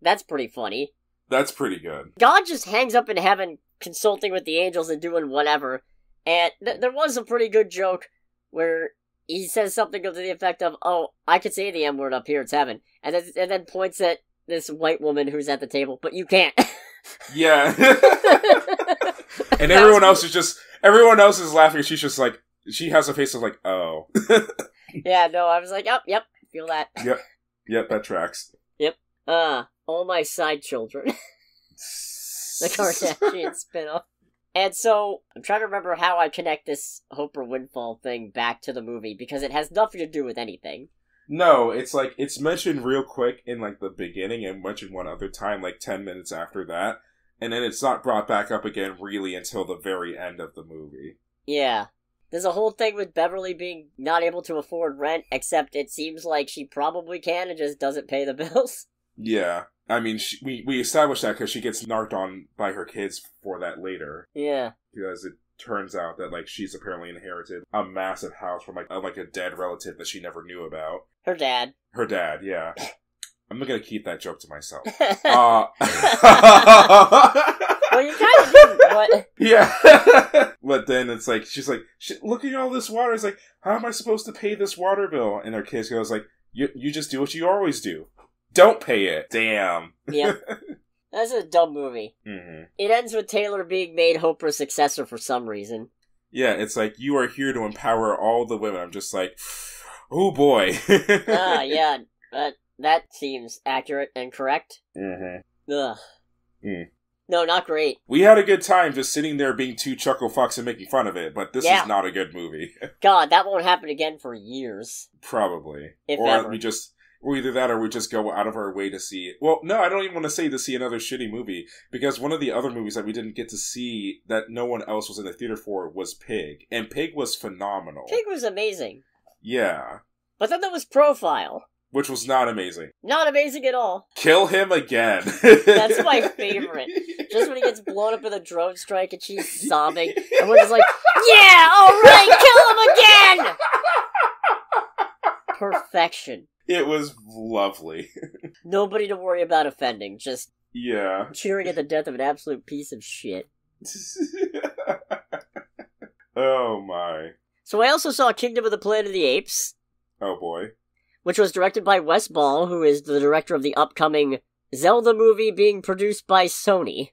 That's pretty funny. That's pretty good. God just hangs up in heaven, consulting with the angels and doing whatever. And there was a pretty good joke where he says something to the effect of, "Oh, I could say the M-word up here, it's heaven." And then points at this white woman who's at the table, but you can't. Yeah. And everyone else is laughing, she's just like, she has a face of like, oh. Yeah, no, I was like, oh, yep, feel that. Yep, that tracks. Yep. All my side children. The Kardashian spinoff. And so, I'm trying to remember how I connect this Oprah Winfrey thing back to the movie, because it has nothing to do with anything. No, it's mentioned real quick in, the beginning, and mentioned one other time, 10 minutes after that, and then it's not brought back up again, really, until the very end of the movie. Yeah. There's a whole thing with Beverly being not able to afford rent, except it seems like she probably can and just doesn't pay the bills. Yeah. I mean, we established that because she gets narked on by her kids for that later. Yeah. Because it turns out that, she's apparently inherited a massive house from, a dead relative that she never knew about. Her dad. Her dad, yeah. I'm not gonna keep that joke to myself. Well, you kind of didn't, but... Yeah. But then it's she's like, look at all this water. It's like, how am I supposed to pay this water bill? And her kid goes you just do what you always do. Don't pay it. Damn. Yep. That's a dumb movie. Mm-hmm. It ends with Taylor being made Oprah's successor for some reason. Yeah, it's you are here to empower all the women. I'm just like, oh boy. Yeah. That seems accurate and correct. Mm-hmm. Ugh. Mm. No, not great. We had a good time just sitting there being two chuckle fucks and making fun of it, but this is not a good movie. God, that won't happen again for years. Probably. If or ever. Or either that or we just go out of our way to see it. Well, no, I don't even want to say to see another shitty movie, because one of the other movies that we didn't get to see that no one else was in the theater for was Pig. And Pig was phenomenal. Pig was amazing. Yeah. But then there was Profile. Which was not amazing. Not amazing at all. Kill him again. That's my favorite. Just when he gets blown up in a drone strike and she's sobbing, and we're just like, yeah, alright, kill him again! Perfection. It was lovely. Nobody to worry about offending, just cheering at the death of an absolute piece of shit. Oh my. So I also saw Kingdom of the Planet of the Apes. Oh boy. Which was directed by Wes Ball, who is the director of the upcoming Zelda movie being produced by Sony.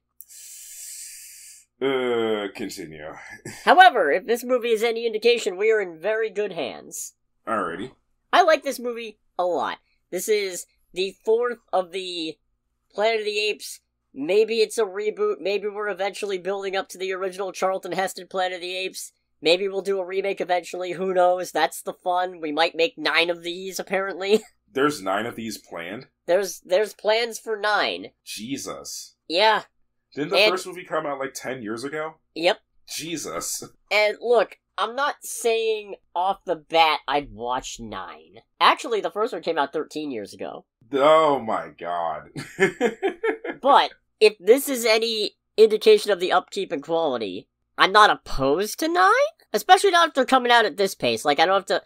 Continue. However, if this movie is any indication, we are in very good hands. Alrighty. I like this movie a lot. This is the fourth of the Planet of the Apes. Maybe it's a reboot. Maybe we're eventually building up to the original Charlton Heston Planet of the Apes. Maybe we'll do a remake eventually. Who knows? That's the fun. We might make 9 of these, apparently. There's 9 of these planned? There's plans for 9. Jesus. Yeah. Didn't the first movie come out 10 years ago? Yep. Jesus. And look, I'm not saying off the bat I'd watch 9. Actually, the first one came out 13 years ago. Oh my god. But, if this is any indication of the upkeep and quality, I'm not opposed to 9? Especially not if they're coming out at this pace. If I don't have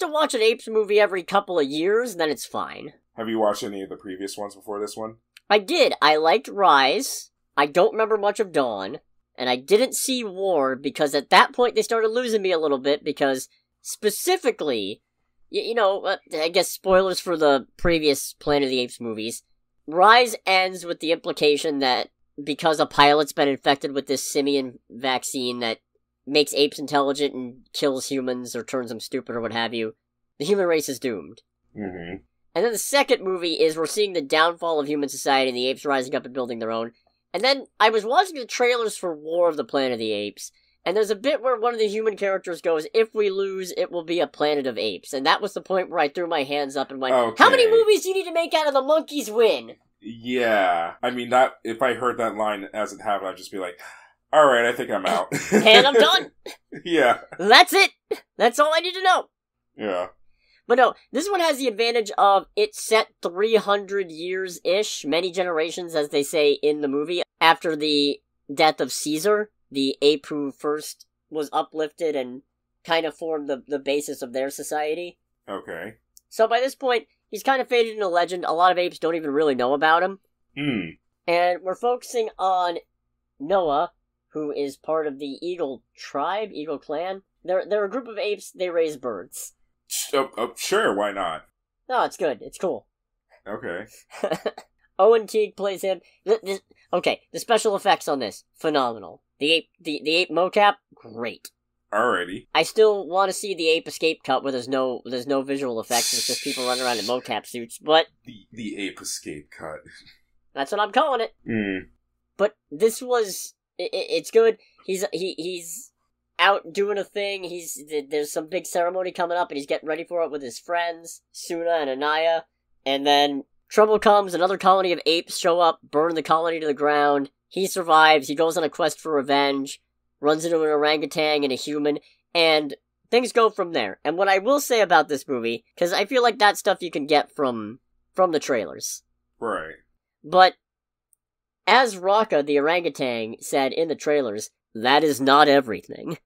to watch an Apes movie every couple of years, then it's fine. Have you watched any of the previous ones before this one? I did. I liked Rise. I don't remember much of Dawn. And I didn't see War, because at that point they started losing me a little bit, because specifically, I guess spoilers for the previous Planet of the Apes movies, Rise ends with the implication that because a pilot's been infected with this simian vaccine that makes apes intelligent and kills humans or turns them stupid or what have you, the human race is doomed. Mm-hmm. And then the second movie is we're seeing the downfall of human society and the apes rising up and building their own. And then I was watching the trailers for War of the Planet of the Apes, And there's a bit where one of the human characters goes, if we lose, it will be a planet of apes. And that was the point where I threw my hands up and went, Okay. How many movies do you need to make out of the monkeys win? Yeah. I mean, that if I heard that line as it happened, I'd just be like, alright, I think I'm out. And I'm done. Yeah. That's it. That's all I need to know. Yeah. But no, this one has the advantage of it's set 300 years-ish, many generations, as they say in the movie, after the death of Caesar, the ape who first was uplifted and kind of formed the basis of their society. Okay. So by this point, he's kind of faded into legend. A lot of apes don't even really know about him. And we're focusing on Noah, who is part of the Eagle tribe, Eagle clan. They're a group of apes, they raise birds. Sure, why not? No, it's good. It's cool. Okay. Owen Teague plays him. Okay, the special effects on this, phenomenal. The ape mocap, great. Alrighty. I still want to see the ape escape cut where there's no visual effects, it's just people running around in mocap suits, but... The ape escape cut. That's what I'm calling it. But this was... It's good. He's out doing a thing. There's some big ceremony coming up, and he's getting ready for it with his friends, Suna and Anaya. And then trouble comes, another colony of apes show up, burn the colony to the ground. He survives, he goes on a quest for revenge, runs into an orangutan and a human, and things go from there. And what I will say about this movie, because I feel like that stuff you can get from the trailers. Right. But, as Raka, the orangutan, said in the trailers, that is not everything.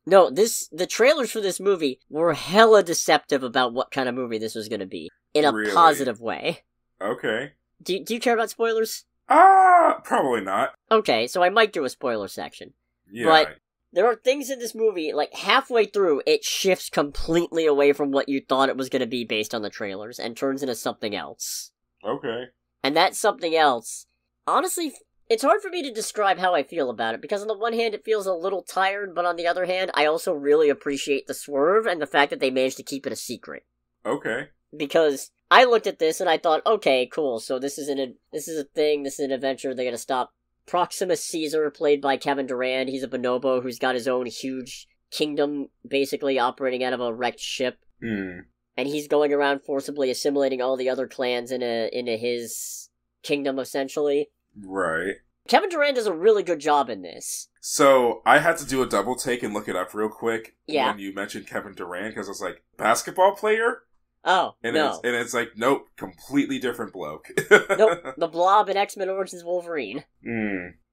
No, the trailers for this movie were hella deceptive about what kind of movie this was going to be. In a positive way. Okay. Do you care about spoilers? Probably not. Okay, so I might do a spoiler section. Yeah. But there are things in this movie, like halfway through, it shifts completely away from what you thought it was going to be based on the trailers and turns into something else. Okay. And that something else, honestly, it's hard for me to describe how I feel about it, because on the one hand it feels a little tired, but on the other hand, I also really appreciate the swerve and the fact that they managed to keep it a secret. Okay. Because I looked at this and I thought, okay, cool, so this is a thing, this is an adventure, they're gonna stop Proximus Caesar, played by Kevin Durand. He's a bonobo who's got his own huge kingdom, basically operating out of a wrecked ship. And he's going around forcibly assimilating all the other clans into his kingdom, essentially. Right. Kevin Durand does a really good job in this. So, I had to do a double take and look it up real quick when you mentioned Kevin Durand, because I was like, basketball player? Oh, and no. It's like, nope, completely different bloke. Nope, the Blob in X-Men Origins Wolverine.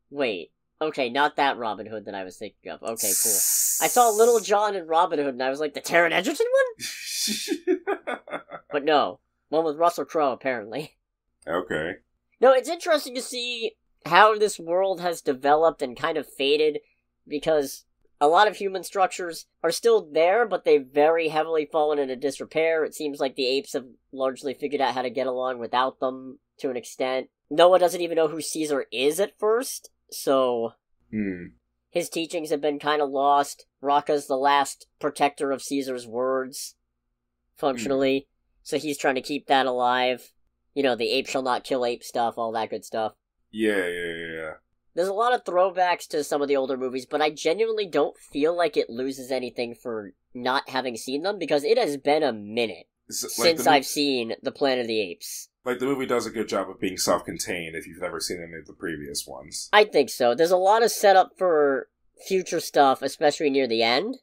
Wait, okay, not that Robin Hood that I was thinking of. Okay, cool. I saw Little John in Robin Hood, and I was like, the Taron Egerton one? But no, one with Russell Crowe, apparently. Okay. No, it's interesting to see how this world has developed and kind of faded, because a lot of human structures are still there, but they've very heavily fallen into disrepair. It seems like the apes have largely figured out how to get along without them, to an extent. Noah doesn't even know who Caesar is at first, so... His teachings have been kind of lost. Raka's the last protector of Caesar's words, functionally. So he's trying to keep that alive. You know, the ape shall not kill ape stuff, all that good stuff. Yeah. There's a lot of throwbacks to some of the older movies, but I genuinely don't feel like it loses anything for not having seen them, because it has been a minute since I've seen The Planet of the Apes. Like, the movie does a good job of being self-contained if you've never seen any of the previous ones. I think so. There's a lot of setup for future stuff, especially near the end.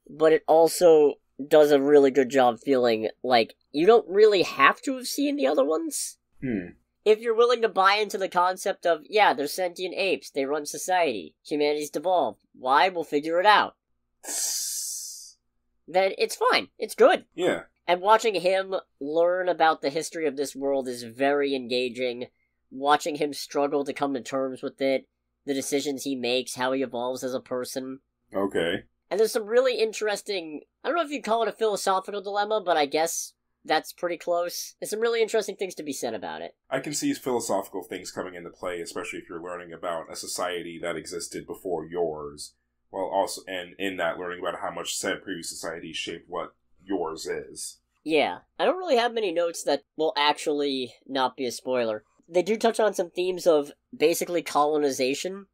But it also does a really good job feeling like you don't really have to have seen the other ones. If you're willing to buy into the concept of, yeah, they're sentient apes, they run society, humanity's devolved, why? We'll figure it out. Then it's fine. It's good. Yeah. And watching him learn about the history of this world is very engaging. Watching him struggle to come to terms with it, the decisions he makes, how he evolves as a person. Okay. And there's some really interesting, I don't know if you'd call it a philosophical dilemma, but I guess that's pretty close. There's some really interesting things to be said about it. I can see philosophical things coming into play, especially if you're learning about a society that existed before yours, while also, and in that, learning about how much said previous society shaped what yours is. Yeah. I don't really have many notes that will actually not be a spoiler. They do touch on some themes of basically colonization,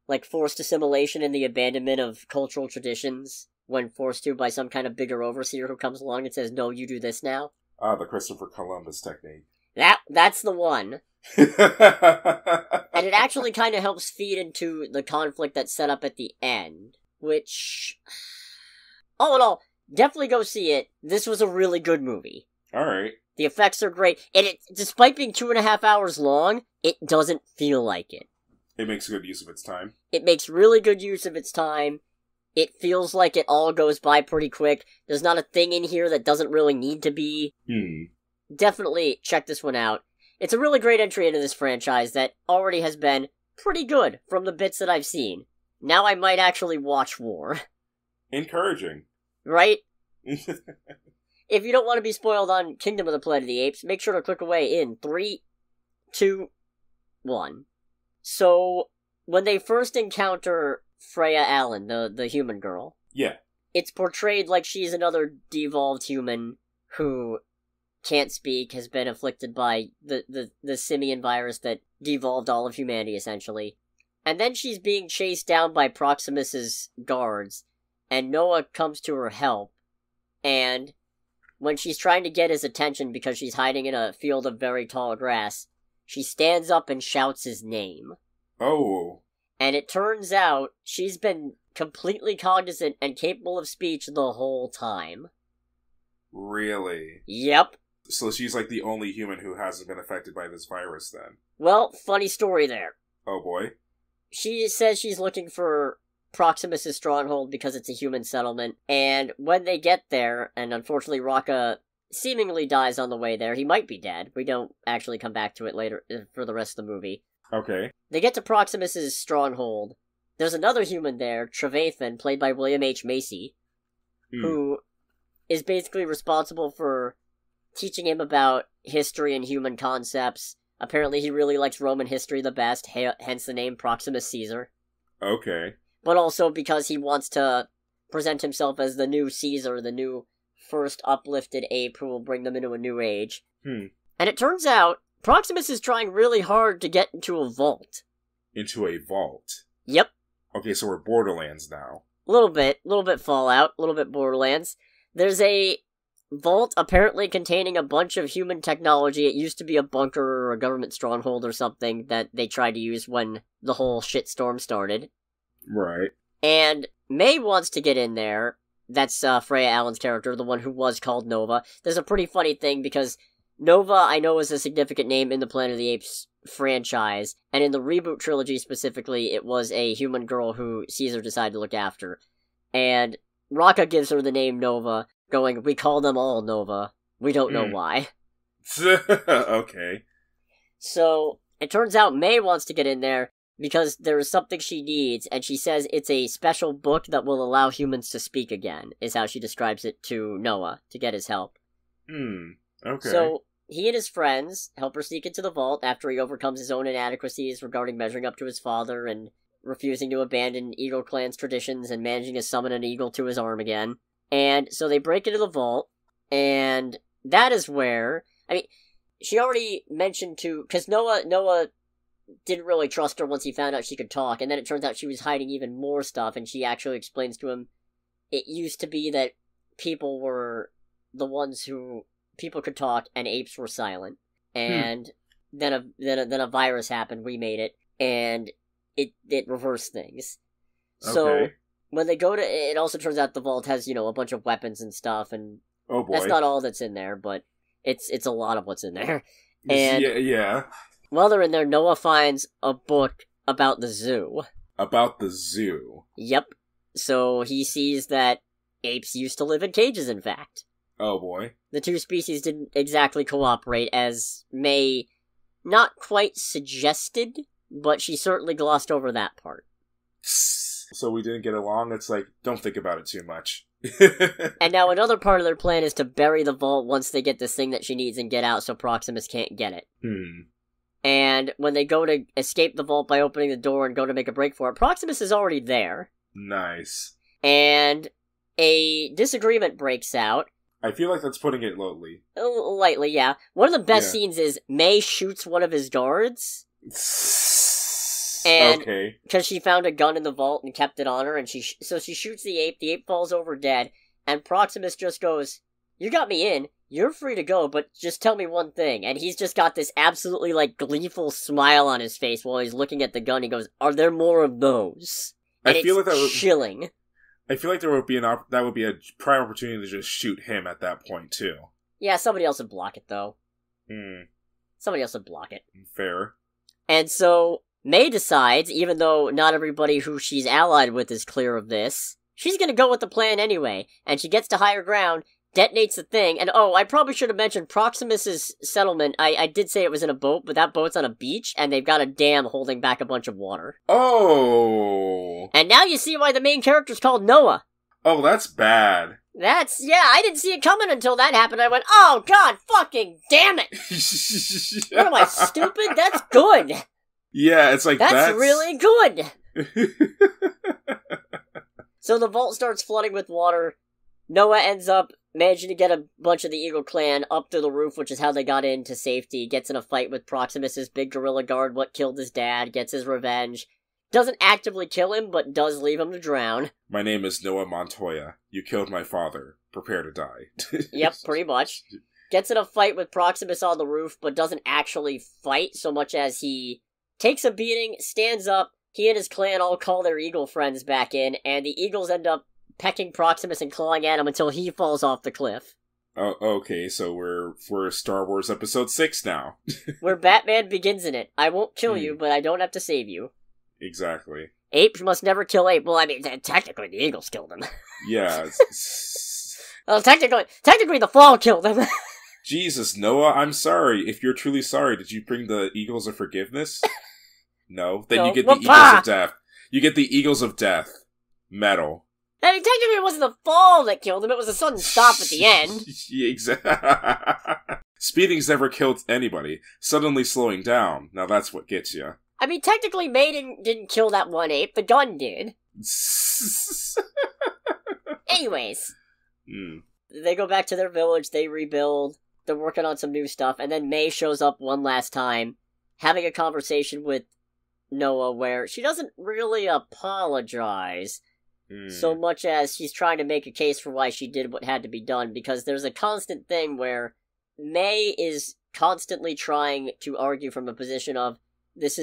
like forced assimilation and the abandonment of cultural traditions when forced to by some kind of bigger overseer who comes along and says, no, you do this now. Ah, the Christopher Columbus technique. That's the one. And it actually kind of helps feed into the conflict that's set up at the end, which, all in all, definitely go see it. This was a really good movie. Alright. The effects are great, and despite being 2.5 hours long, it doesn't feel like it. It makes good use of its time. It makes really good use of its time. It feels like it all goes by pretty quick. There's not a thing in here that doesn't really need to be. Definitely check this one out. It's a really great entry into this franchise that already has been pretty good from the bits that I've seen. Now I might actually watch more. Encouraging. Right? If you don't want to be spoiled on Kingdom of the Planet of the Apes, make sure to click away in 3, 2, 1. So, when they first encounter Freya Allen, the human girl, yeah, it's portrayed like she's another devolved human who can't speak, has been afflicted by the simian virus that devolved all of humanity, essentially. And then she's being chased down by Proximus's guards, and Noah comes to her help, and when she's trying to get his attention because she's hiding in a field of very tall grass, she stands up and shouts his name. Oh. And it turns out she's been completely cognizant and capable of speech the whole time. Really? Yep. So she's like the only human who hasn't been affected by this virus then? Well, funny story there. Oh boy. She says she's looking for Proximus' stronghold because it's a human settlement, and when they get there, and unfortunately Raka seemingly dies on the way there, he might be dead, we don't actually come back to it later for the rest of the movie. Okay. They get to Proximus' stronghold. There's another human there, Trevathan, played by William H. Macy, who is basically responsible for teaching him about history and human concepts. Apparently he really likes Roman history the best, hence the name Proximus Caesar. Okay. But also because he wants to present himself as the new Caesar, the new first uplifted ape who will bring them into a new age. And it turns out, Proximus is trying really hard to get into a vault. Into a vault? Yep. Okay, so we're Borderlands now. A little bit Fallout, a little bit Borderlands. There's a vault apparently containing a bunch of human technology. It used to be a bunker or a government stronghold or something that they tried to use when the whole shitstorm started. Right. And May wants to get in there. That's Freya Allen's character, the one who was called Nova. There's a pretty funny thing because Nova, I know, is a significant name in the Planet of the Apes franchise, and in the reboot trilogy specifically, it was a human girl who Caesar decided to look after. And Raka gives her the name Nova, going, we call them all Nova. We don't know why. Okay. So, it turns out May wants to get in there because there is something she needs, and she says it's a special book that will allow humans to speak again, is how she describes it to Noah, to get his help. Okay. So, he and his friends help her sneak into the vault after he overcomes his own inadequacies regarding measuring up to his father and refusing to abandon Eagle Clan's traditions and managing to summon an eagle to his arm again. And so they break into the vault, and that is where, I mean, she already mentioned because Noah didn't really trust her once he found out she could talk, and then it turns out she was hiding even more stuff, and she actually explains to him it used to be that people were the ones who people could talk and apes were silent, and then a virus happened, we made it, and it reversed things. So when they go to it, also turns out the vault has, a bunch of weapons and stuff, and oh boy, that's not all that's in there, but it's a lot of what's in there. And yeah. While they're in there, Noah finds a book about the zoo. About the zoo? Yep. So he sees that apes used to live in cages, in fact. Oh boy. The two species didn't exactly cooperate, as May not quite suggested, but she certainly glossed over that part. So we didn't get along? It's like, don't think about it too much. And now another part of their plan is to bury the vault once they get this thing that she needs and get out so Proximus can't get it. And when they go to escape the vault by opening the door and go to make a break for it, Proximus is already there. Nice. And a disagreement breaks out. I feel like that's putting it lightly. Lightly, yeah. One of the best scenes is May shoots one of his guards. And okay. Because she found a gun in the vault and kept it on her, and so she shoots the ape falls over dead, and Proximus just goes, "You got me in, you're free to go, but just tell me one thing." And he's just got this absolutely, gleeful smile on his face while he's looking at the gun. He goes, "Are there more of those?" And I feel like that would... chilling. I feel like there would be that would be a prime opportunity to just shoot him at that point, too. Yeah, somebody else would block it, though. Hmm. Somebody else would block it. Fair. And so, May decides, even though not everybody who she's allied with is clear of this, she's gonna go with the plan anyway, and she gets to higher ground, detonates the thing, and I probably should have mentioned Proximus's settlement. I did say it was in a boat, but that boat's on a beach, and they've got a dam holding back a bunch of water. Oh! And now you see why the main character's called Noah. Oh, that's bad. I didn't see it coming until that happened. I went, oh god, fucking damn it! What am I, stupid? That's good! Yeah, it's like, that's really good! So the vault starts flooding with water. Noah ends up managing to get a bunch of the Eagle clan up to the roof, which is how they got into safety. Gets in a fight with Proximus's big gorilla guard, what killed his dad, gets his revenge. Doesn't actively kill him, but does leave him to drown. My name is Noah Montoya. You killed my father. Prepare to die. Yep, pretty much. Gets in a fight with Proximus on the roof, but doesn't actually fight so much as he takes a beating, stands up. He and his clan all call their eagle friends back in, and the eagles end up pecking Proximus and clawing at him until he falls off the cliff. Oh, okay, so we're Star Wars Episode 6 now. Where Batman begins in it. I won't kill you, but I don't have to save you. Exactly. Ape must never kill ape. Well, I mean, technically the eagles killed him. Yeah. Well, technically the fall killed him. Jesus, Noah, I'm sorry. If you're truly sorry, did you bring the Eagles of Forgiveness? No. Then you get the Eagles of Death. You get the Eagles of Death. Metal. I mean, technically it wasn't the fall that killed him, it was a sudden stop at the end. Yeah, exactly. Speeding's never killed anybody. Suddenly slowing down. Now that's what gets you. I mean, technically Maiden didn't kill that one ape, the gun did. Anyways. They go back to their village, they rebuild, they're working on some new stuff, and then May shows up one last time, having a conversation with Noah where she doesn't really apologize so much as she's trying to make a case for why she did what had to be done, because there's a constant thing where May is constantly trying to argue from a position of, this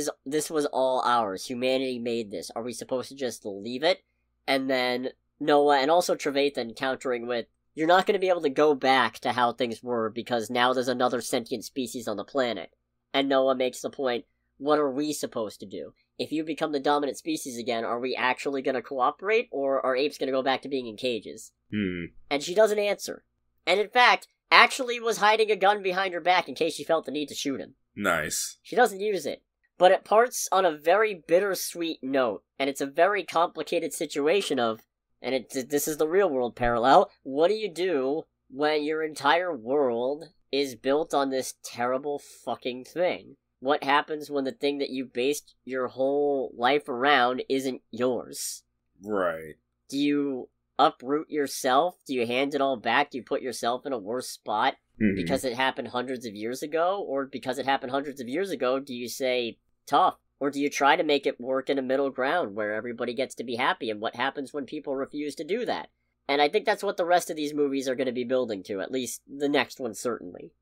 was all ours, humanity made this, are we supposed to just leave it? And then Noah, and also Trevathan, countering with, you're not going to be able to go back to how things were, because now there's another sentient species on the planet. And Noah makes the point, what are we supposed to do? If you become the dominant species again, are we actually going to cooperate, or are apes going to go back to being in cages? And she doesn't answer. And in fact, actually was hiding a gun behind her back in case she felt the need to shoot him. Nice. She doesn't use it. But it parts on a very bittersweet note, and it's a very complicated situation of, and this is the real world parallel, what do you do when your entire world is built on this terrible fucking thing? What happens when the thing that you based your whole life around isn't yours? Right. Do you uproot yourself? Do you hand it all back? Do you put yourself in a worse spot because it happened hundreds of years ago? Or because it happened hundreds of years ago, do you say, tough? Or do you try to make it work in a middle ground where everybody gets to be happy? And what happens when people refuse to do that? And I think that's what the rest of these movies are going to be building to, at least the next one certainly.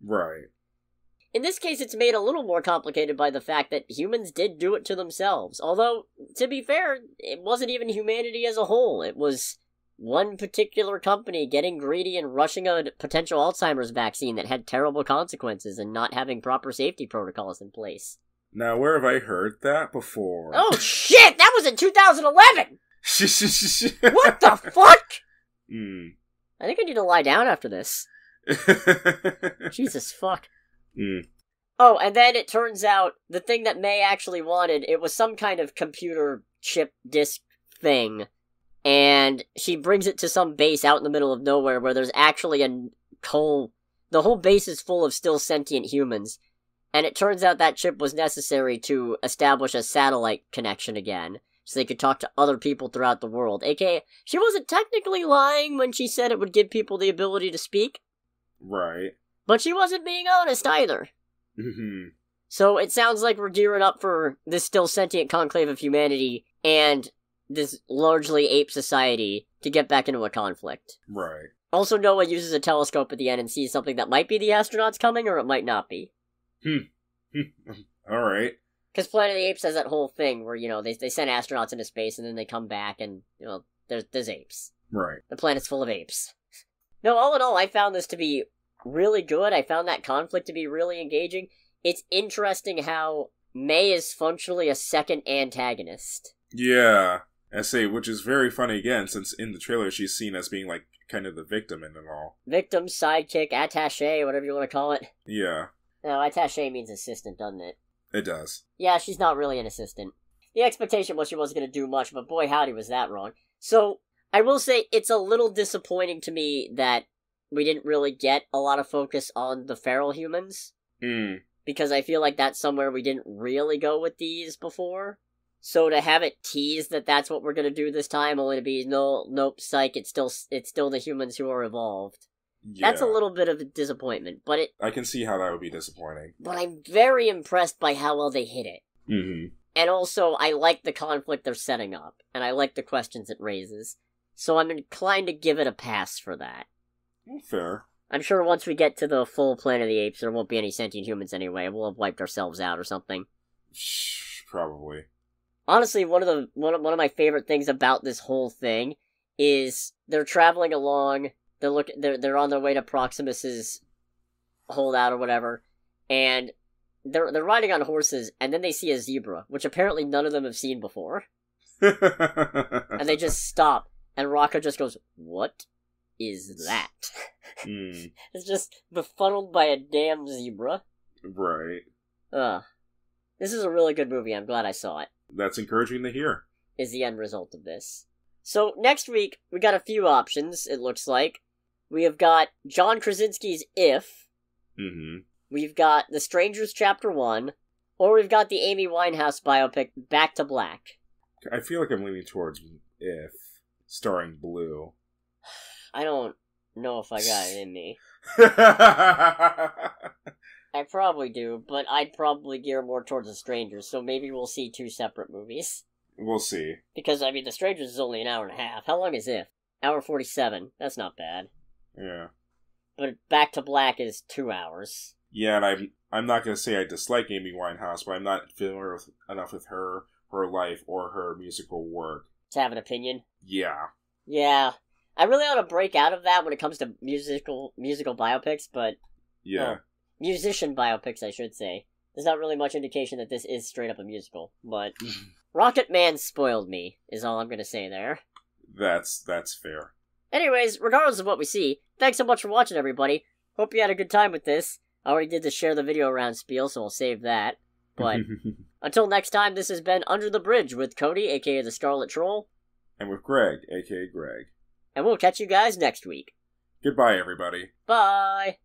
Right. In this case, it's made a little more complicated by the fact that humans did do it to themselves. Although, to be fair, it wasn't even humanity as a whole. It was one particular company getting greedy and rushing a potential Alzheimer's vaccine that had terrible consequences and not having proper safety protocols in place. Now, where have I heard that before? Oh shit! That was in 2011! What the fuck?! I think I need to lie down after this. Jesus fuck. Oh, and then it turns out the thing that May actually wanted, it was some kind of computer chip disk thing. And she brings it to some base out in the middle of nowhere where there's actually the whole base is full of still sentient humans. And it turns out that chip was necessary to establish a satellite connection again, so they could talk to other people throughout the world. AKA, she wasn't technically lying when she said it would give people the ability to speak. Right. But she wasn't being honest either. So it sounds like we're gearing up for this still sentient conclave of humanity and this largely ape society to get back into a conflict. Right. Also, Noah uses a telescope at the end and sees something that might be the astronauts coming, or it might not be. Alright. Because Planet of the Apes has that whole thing where, they send astronauts into space and then they come back and, there's apes. Right. The planet's full of apes. No, all in all, I found this to be really good. I found that conflict to be really engaging. It's interesting how May is functionally a second antagonist. Yeah. I say, which is very funny again, since in the trailer she's seen as being, like, kind of the victim in it all. Victim, sidekick, attaché, whatever you want to call it. Yeah. No, attaché means assistant, doesn't it? It does. Yeah, she's not really an assistant. The expectation was she wasn't going to do much, but boy howdy was that wrong. So, I will say it's a little disappointing to me that we didn't really get a lot of focus on the feral humans. Because I feel like that's somewhere we didn't really go with these before. So to have it teased that that's what we're going to do this time, only to be, nope, psych, it's still the humans who are evolved. Yeah. That's a little bit of a disappointment, but I can see how that would be disappointing. But I'm very impressed by how well they hit it. Mm-hmm. And also, I like the conflict they're setting up, and I like the questions it raises. So I'm inclined to give it a pass for that. Fair. I'm sure once we get to the full Planet of the Apes, there won't be any sentient humans anyway. We'll have wiped ourselves out or something. Probably. Honestly, one of my favorite things about this whole thing is they're traveling along. They're on their way to Proximus's holdout or whatever, and they're riding on horses, and then they see a zebra, which apparently none of them have seen before. And they just stop, and Rocco just goes, "What is that?" It's just befuddled by a damn zebra. Right. This is a really good movie. I'm glad I saw it. That's encouraging to hear. Is the end result of this. So, next week, we got a few options, it looks like. We have got John Krasinski's If. Mm-hmm. We've got The Strangers Chapter 1. Or we've got the Amy Winehouse biopic, Back to Black. I feel like I'm leaning towards If, starring Blue. I don't know if I got it in me. I probably do, but I'd probably gear more towards The Strangers, so maybe we'll see two separate movies. We'll see. Because, The Strangers is only an hour and a half. How long is If? Hour 47. That's not bad. Yeah. But Back to Black is 2 hours. Yeah, and I'm not going to say I dislike Amy Winehouse, but I'm not familiar enough with her life, or her musical work. To have an opinion? Yeah. Yeah. I really ought to break out of that when it comes to musical biopics, but... Yeah. Musician biopics, I should say. There's not really much indication that this is straight up a musical, but... Rocket Man spoiled me, is all I'm going to say there. That's fair. Anyways, regardless of what we see, thanks so much for watching, everybody. Hope you had a good time with this. I already did the share the video around spiel, so I'll save that. But until next time, this has been Under the Bridge with Cody, aka the Scarlet Troll. And with Greg, aka Greg. And we'll catch you guys next week. Goodbye, everybody. Bye!